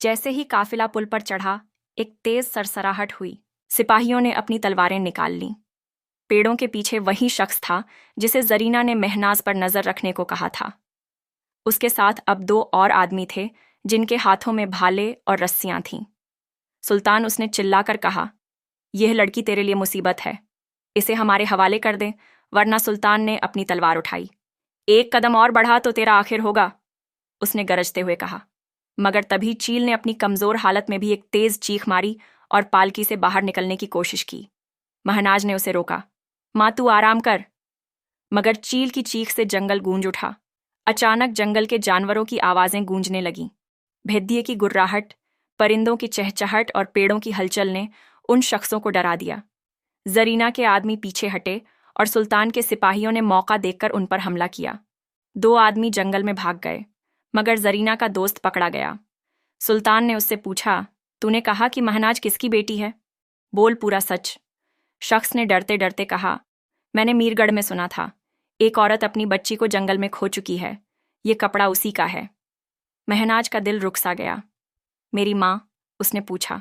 जैसे ही काफिला पुल पर चढ़ा, एक तेज सरसराहट हुई। सिपाहियों ने अपनी तलवारें निकाल लीं। पेड़ों के पीछे वही शख्स था जिसे जरीना ने महनाज पर नजर रखने को कहा था। उसके साथ अब 2 और आदमी थे जिनके हाथों में भाले और रस्सियां थीं। सुल्तान उसने चिल्लाकर कहा, यह लड़की तेरे लिए मुसीबत है, इसे हमारे हवाले कर दे, वरना। सुल्तान ने अपनी तलवार उठाई। एक कदम और बढ़ा तो तेरा आखिर होगा, उसने गरजते हुए कहा। मगर तभी चील ने अपनी कमजोर हालत में भी एक तेज चीख मारी और पालकी से बाहर निकलने की कोशिश की। महनाज ने उसे रोका, माँ तू आराम कर। मगर चील की चीख से जंगल गूंज उठा। अचानक जंगल के जानवरों की आवाजें गूंजने लगीं। भेदिए की गुर्राहट, परिंदों की चहचहाट और पेड़ों की हलचल ने उन शख्सों को डरा दिया। जरीना के आदमी पीछे हटे और सुल्तान के सिपाहियों ने मौका देखकर उन पर हमला किया। 2 आदमी जंगल में भाग गए, मगर जरीना का दोस्त पकड़ा गया। सुल्तान ने उससे पूछा, तूने कहा कि महनाज किसकी बेटी है? बोल पूरा सच। शख्स ने डरते डरते कहा, मैंने मीरगढ़ में सुना था, एक औरत अपनी बच्ची को जंगल में खो चुकी है। ये कपड़ा उसी का है। महनाज का दिल रुक सा गया। मेरी माँ? उसने पूछा।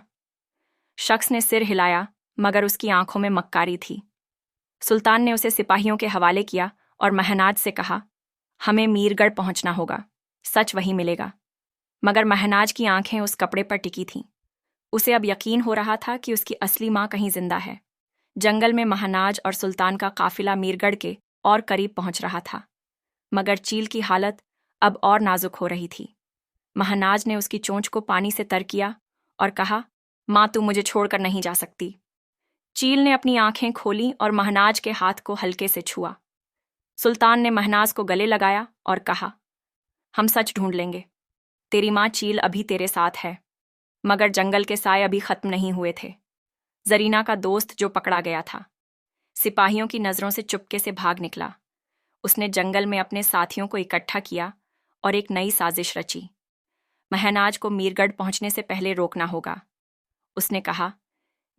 शख्स ने सिर हिलाया, मगर उसकी आंखों में मक्कारी थी। सुल्तान ने उसे सिपाहियों के हवाले किया और महनाज से कहा, हमें मीरगढ़ पहुंचना होगा, सच वही मिलेगा। मगर महनाज की आंखें उस कपड़े पर टिकी थीं। उसे अब यकीन हो रहा था कि उसकी असली माँ कहीं जिंदा है। जंगल में महानाज और सुल्तान का काफिला मीरगढ़ के और करीब पहुंच रहा था, मगर चील की हालत अब और नाजुक हो रही थी। महानाज ने उसकी चोंच को पानी से तर किया और कहा, माँ तू मुझे छोड़कर नहीं जा सकती। चील ने अपनी आंखें खोलीं और महनाज के हाथ को हल्के से छुआ। सुल्तान ने महनाज को गले लगाया और कहा, हम सच ढूंढ लेंगे। तेरी माँ चील अभी तेरे साथ है। मगर जंगल के साए अभी खत्म नहीं हुए थे। जरीना का दोस्त जो पकड़ा गया था, सिपाहियों की नजरों से चुपके से भाग निकला। उसने जंगल में अपने साथियों को इकट्ठा किया और एक नई साजिश रची। महनाज को मीरगढ़ पहुंचने से पहले रोकना होगा। उसने कहा,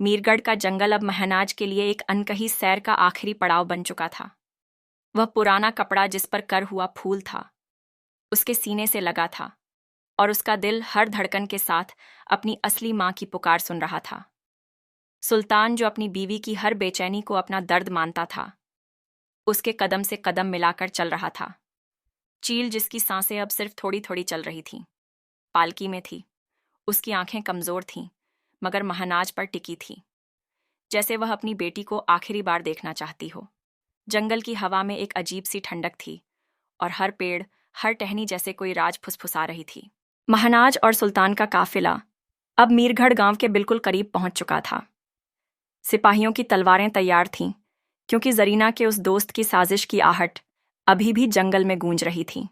मीरगढ़ का जंगल अब महनाज के लिए एक अनकही सैर का आखिरी पड़ाव बन चुका था। वह पुराना कपड़ा जिस पर कर हुआ फूल था, उसके सीने से लगा था, और उसका दिल हर धड़कन के साथ अपनी असली माँ की पुकार सुन रहा था। सुल्तान जो अपनी बीवी की हर बेचैनी को अपना दर्द मानता था, उसके कदम से कदम मिलाकर चल रहा था। चील जिसकी सांसें अब सिर्फ थोड़ी थोड़ी चल रही थीं, पालकी में थी। उसकी आंखें कमजोर थीं, मगर महनाज पर टिकी थी, जैसे वह अपनी बेटी को आखिरी बार देखना चाहती हो। जंगल की हवा में एक अजीब सी ठंडक थी और हर पेड़, हर टहनी जैसे कोई राज फुसफुसा रही थी। महनाज और सुल्तान का काफिला अब मीरगढ़ गांव के बिल्कुल करीब पहुंच चुका था। सिपाहियों की तलवारें तैयार थीं, क्योंकि जरीना के उस दोस्त की साजिश की आहट अभी भी जंगल में गूंज रही थी।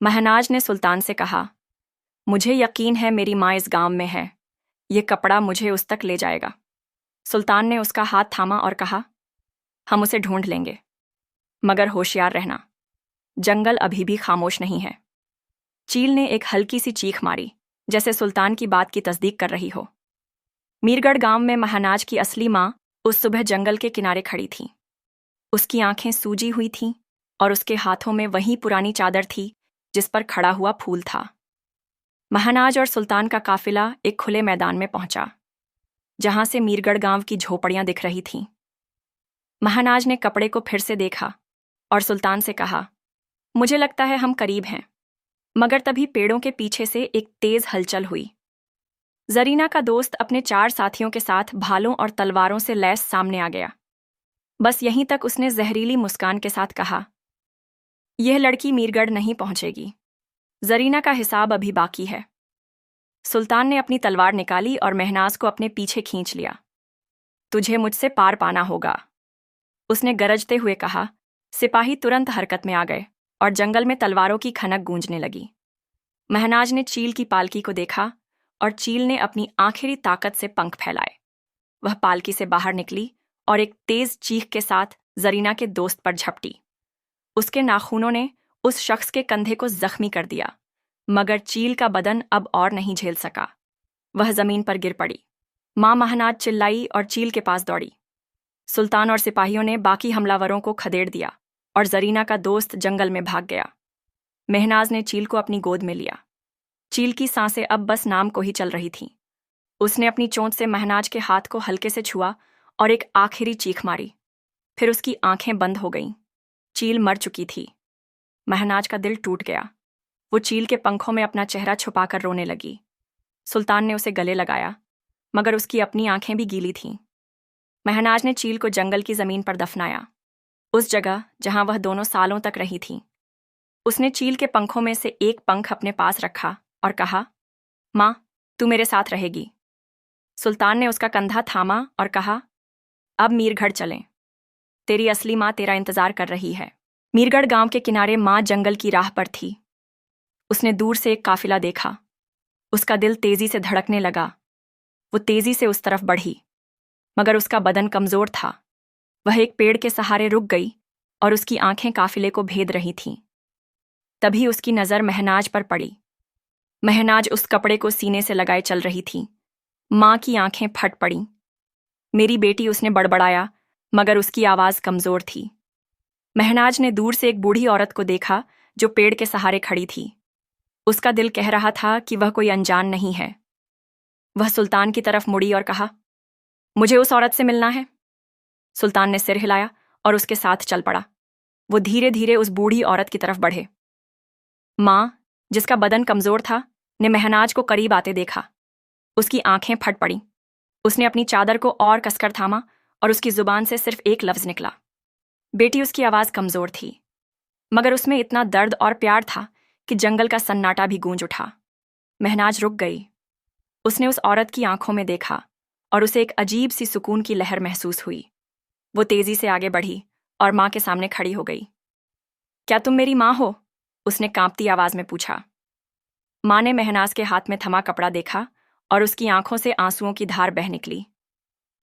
महनाज ने सुल्तान से कहा, मुझे यकीन है मेरी माँ इस गांव में है, ये कपड़ा मुझे उस तक ले जाएगा। सुल्तान ने उसका हाथ थामा और कहा, हम उसे ढूंढ लेंगे, मगर होशियार रहना, जंगल अभी भी खामोश नहीं है। चील ने एक हल्की सी चीख मारी, जैसे सुल्तान की बात की तस्दीक कर रही हो। मीरगढ़ गांव में महनाज की असली माँ उस सुबह जंगल के किनारे खड़ी थी। उसकी आंखें सूजी हुई थीं और उसके हाथों में वही पुरानी चादर थी जिस पर खड़ा हुआ फूल था। महनाज और सुल्तान का काफिला एक खुले मैदान में पहुंचा, जहां से मीरगढ़ गांव की झोपड़ियां दिख रही थीं। महनाज ने कपड़े को फिर से देखा और सुल्तान से कहा, मुझे लगता है हम करीब हैं। मगर तभी पेड़ों के पीछे से एक तेज हलचल हुई। जरीना का दोस्त अपने 4 साथियों के साथ भालों और तलवारों से लैस सामने आ गया। बस यहीं तक उसने जहरीली मुस्कान के साथ कहा, यह लड़की मीरगढ़ नहीं पहुंचेगी, जरीना का हिसाब अभी बाकी है। सुल्तान ने अपनी तलवार निकाली और महनाज को अपने पीछे खींच लिया। तुझे मुझसे पार पाना होगा, उसने गरजते हुए कहा। सिपाही तुरंत हरकत में आ गए और जंगल में तलवारों की खनक गूंजने लगी। महनाज ने चील की पालकी को देखा और चील ने अपनी आखिरी ताकत से पंख फैलाए। वह पालकी से बाहर निकली और एक तेज चीख के साथ जरीना के दोस्त पर झपटी। उसके नाखूनों ने उस शख्स के कंधे को जख्मी कर दिया, मगर चील का बदन अब और नहीं झेल सका। वह जमीन पर गिर पड़ी। माँ महनाज चिल्लाई और चील के पास दौड़ी। सुल्तान और सिपाहियों ने बाकी हमलावरों को खदेड़ दिया और जरीना का दोस्त जंगल में भाग गया। महनाज ने चील को अपनी गोद में लिया। चील की सांसें अब बस नाम को ही चल रही थीं। उसने अपनी चोंच से महनाज के हाथ को हल्के से छुआ और एक आखिरी चीख मारी। फिर उसकी आंखें बंद हो गईं। चील मर चुकी थी। महनाज का दिल टूट गया। वो चील के पंखों में अपना चेहरा छुपाकर रोने लगी। सुल्तान ने उसे गले लगाया, मगर उसकी अपनी आंखें भी गीली थीं। महनाज ने चील को जंगल की जमीन पर दफनाया, उस जगह जहां वह दोनों सालों तक रही थी। उसने चील के पंखों में से एक पंख अपने पास रखा और कहा, माँ, तू मेरे साथ रहेगी। सुल्तान ने उसका कंधा थामा और कहा, अब मीरगढ़ चलें। तेरी असली माँ तेरा इंतजार कर रही है। मीरगढ़ गांव के किनारे माँ जंगल की राह पर थी। उसने दूर से एक काफिला देखा। उसका दिल तेजी से धड़कने लगा। वो तेजी से उस तरफ बढ़ी, मगर उसका बदन कमजोर था। वह एक पेड़ के सहारे रुक गई और उसकी आंखें काफिले को भेद रही थीं। तभी उसकी नजर महनाज पर पड़ी। महनाज उस कपड़े को सीने से लगाए चल रही थी। माँ की आंखें फट पड़ीं। मेरी बेटी, उसने बड़बड़ाया, मगर उसकी आवाज कमजोर थी। महनाज ने दूर से एक बूढ़ी औरत को देखा जो पेड़ के सहारे खड़ी थी। उसका दिल कह रहा था कि वह कोई अनजान नहीं है। वह सुल्तान की तरफ मुड़ी और कहा, मुझे उस औरत से मिलना है। सुल्तान ने सिर हिलाया और उसके साथ चल पड़ा। वो धीरे धीरे उस बूढ़ी औरत की तरफ बढ़े। माँ, जिसका बदन कमजोर था, ने महनाज को करीब आते देखा। उसकी आंखें फट पड़ीं। उसने अपनी चादर को और कसकर थामा और उसकी जुबान से सिर्फ एक लफ्ज निकला। बेटी, उसकी आवाज कमजोर थी, मगर उसमें इतना दर्द और प्यार था कि जंगल का सन्नाटा भी गूंज उठा। महनाज रुक गई। उसने उस औरत की आंखों में देखा और उसे एक अजीब सी सुकून की लहर महसूस हुई। वो तेजी से आगे बढ़ी और माँ के सामने खड़ी हो गई। क्या तुम मेरी माँ हो? उसने कांपती आवाज में पूछा। माँ ने महनाज के हाथ में थमा कपड़ा देखा और उसकी आंखों से आंसुओं की धार बह निकली।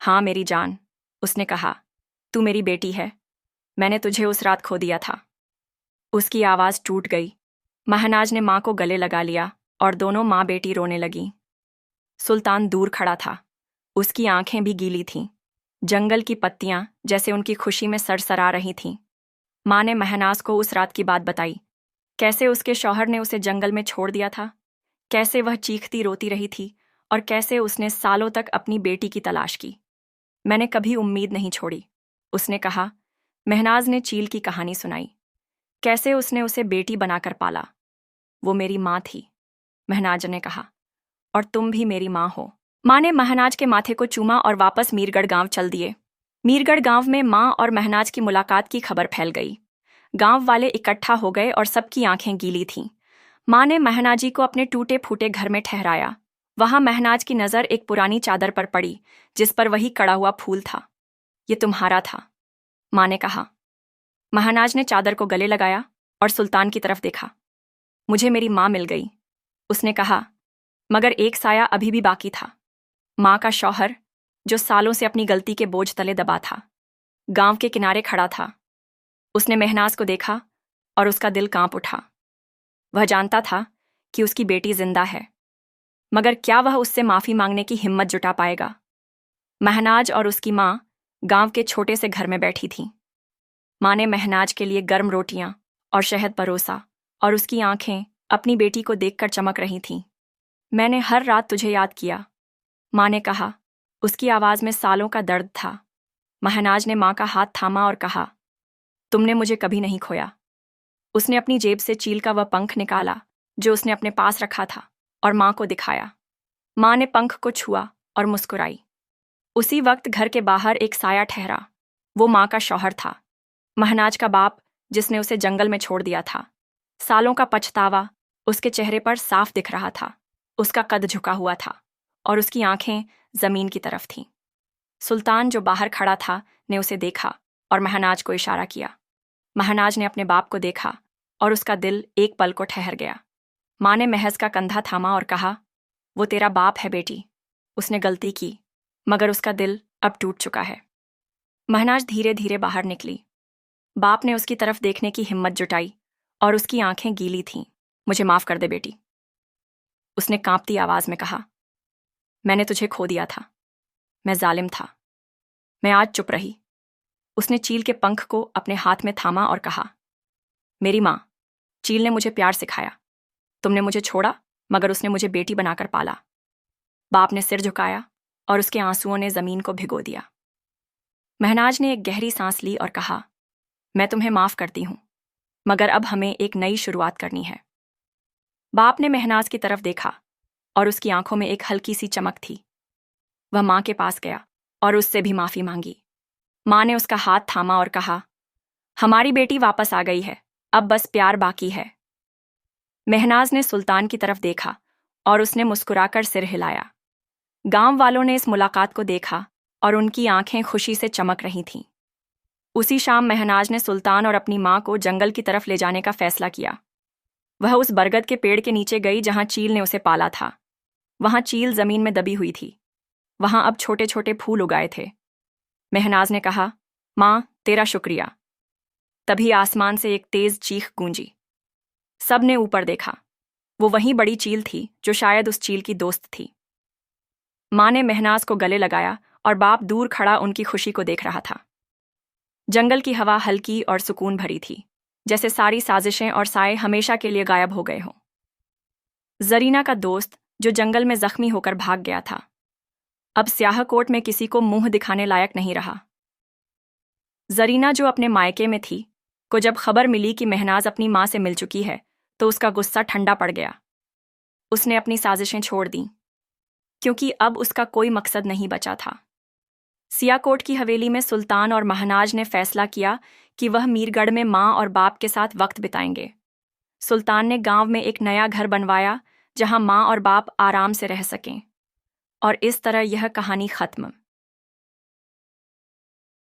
हाँ मेरी जान, उसने कहा, तू मेरी बेटी है। मैंने तुझे उस रात खो दिया था। उसकी आवाज टूट गई। महनाज ने माँ को गले लगा लिया और दोनों माँ बेटी रोने लगीं। सुल्तान दूर खड़ा था। उसकी आंखें भी गीली थीं। जंगल की पत्तियां जैसे उनकी खुशी में सरसरा रही थीं। माँ ने महनाज को उस रात की बात बताई, कैसे उसके शौहर ने उसे जंगल में छोड़ दिया था, कैसे वह चीखती रोती रही थी और कैसे उसने सालों तक अपनी बेटी की तलाश की। मैंने कभी उम्मीद नहीं छोड़ी, उसने कहा। महनाज ने चील की कहानी सुनाई, कैसे उसने उसे बेटी बनाकर पाला। वो मेरी माँ थी, महनाज ने कहा, और तुम भी मेरी माँ हो। माँ ने महनाज के माथे को चूमा और वापस मीरगढ़ गांव चल दिए। मीरगढ़ गांव में माँ और महनाज की मुलाकात की खबर फैल गई। गांव वाले इकट्ठा हो गए और सबकी आंखें गीली थीं। माँ ने महनाजी को अपने टूटे फूटे घर में ठहराया। वहां महनाज की नज़र एक पुरानी चादर पर पड़ी जिस पर वही कड़ा हुआ फूल था। ये तुम्हारा था, माँ ने कहा। महनाज ने चादर को गले लगाया और सुल्तान की तरफ देखा। मुझे मेरी माँ मिल गई, उसने कहा, मगर एक साया अभी भी बाकी था। माँ का शौहर, जो सालों से अपनी गलती के बोझ तले दबा था, गांव के किनारे खड़ा था। उसने महनाज को देखा और उसका दिल कांप उठा। वह जानता था कि उसकी बेटी जिंदा है, मगर क्या वह उससे माफी मांगने की हिम्मत जुटा पाएगा? महनाज और उसकी माँ गांव के छोटे से घर में बैठी थीं। माँ ने महनाज के लिए गर्म रोटियां और शहद परोसा और उसकी आंखें अपनी बेटी को देखकर चमक रही थीं। मैंने हर रात तुझे याद किया, माँ ने कहा। उसकी आवाज में सालों का दर्द था। महनाज ने माँ का हाथ थामा और कहा, तुमने मुझे कभी नहीं खोया। उसने अपनी जेब से चील का वह पंख निकाला जो उसने अपने पास रखा था और माँ को दिखाया। माँ ने पंख को छुआ और मुस्कुराई। उसी वक्त घर के बाहर एक साया ठहरा। वो माँ का शौहर था, महनाज का बाप, जिसने उसे जंगल में छोड़ दिया था। सालों का पछतावा उसके चेहरे पर साफ दिख रहा था। उसका कद झुका हुआ था और उसकी आंखें जमीन की तरफ थीं। सुल्तान, जो बाहर खड़ा था, ने उसे देखा और महनाज को इशारा किया। महनाज ने अपने बाप को देखा और उसका दिल एक पल को ठहर गया। माँ ने महज का कंधा थामा और कहा, वो तेरा बाप है बेटी। उसने गलती की, मगर उसका दिल अब टूट चुका है। महनाज धीरे धीरे बाहर निकली। बाप ने उसकी तरफ देखने की हिम्मत जुटाई और उसकी आंखें गीली थीं। मुझे माफ कर दे बेटी, उसने कांपती आवाज में कहा। मैंने तुझे खो दिया था, मैं जालिम था, मैं आज चुप रही। उसने चील के पंख को अपने हाथ में थामा और कहा, मेरी माँ, चील ने मुझे प्यार सिखाया। तुमने मुझे छोड़ा, मगर उसने मुझे बेटी बनाकर पाला। बाप ने सिर झुकाया और उसके आंसुओं ने जमीन को भिगो दिया। महनाज ने एक गहरी सांस ली और कहा, मैं तुम्हें माफ करती हूं, मगर अब हमें एक नई शुरुआत करनी है। बाप ने महनाज की तरफ देखा और उसकी आंखों में एक हल्की सी चमक थी। वह माँ के पास गया और उससे भी माफी मांगी। माँ ने उसका हाथ थामा और कहा, हमारी बेटी वापस आ गई है, अब बस प्यार बाकी है। महनाज ने सुल्तान की तरफ देखा और उसने मुस्कुराकर सिर हिलाया। गांव वालों ने इस मुलाकात को देखा और उनकी आंखें खुशी से चमक रही थीं। उसी शाम महनाज ने सुल्तान और अपनी माँ को जंगल की तरफ ले जाने का फैसला किया। वह उस बरगद के पेड़ के नीचे गई जहां चील ने उसे पाला था। वहां चील जमीन में दबी हुई थी। वहां अब छोटे छोटे फूल उगाए थे। महनाज ने कहा, माँ, तेरा शुक्रिया। तभी आसमान से एक तेज चीख गूंजी। सब ने ऊपर देखा। वो वही बड़ी चील थी जो शायद उस चील की दोस्त थी। माँ ने महनाज को गले लगाया और बाप दूर खड़ा उनकी खुशी को देख रहा था। जंगल की हवा हल्की और सुकून भरी थी, जैसे सारी साजिशें और साए हमेशा के लिए गायब हो गए हों। जरीना का दोस्त, जो जंगल में जख्मी होकर भाग गया था, अब स्याहकोट में किसी को मुंह दिखाने लायक नहीं रहा। जरीना, जो अपने मायके में थी, को जब खबर मिली कि महनाज अपनी माँ से मिल चुकी है, तो उसका गुस्सा ठंडा पड़ गया। उसने अपनी साजिशें छोड़ दीं, क्योंकि अब उसका कोई मकसद नहीं बचा था। सियाकोट की हवेली में सुल्तान और महनाज ने फैसला किया कि वह मीरगढ़ में माँ और बाप के साथ वक्त बिताएंगे। सुल्तान ने गांव में एक नया घर बनवाया जहां माँ और बाप आराम से रह सकें। और इस तरह यह कहानी खत्म।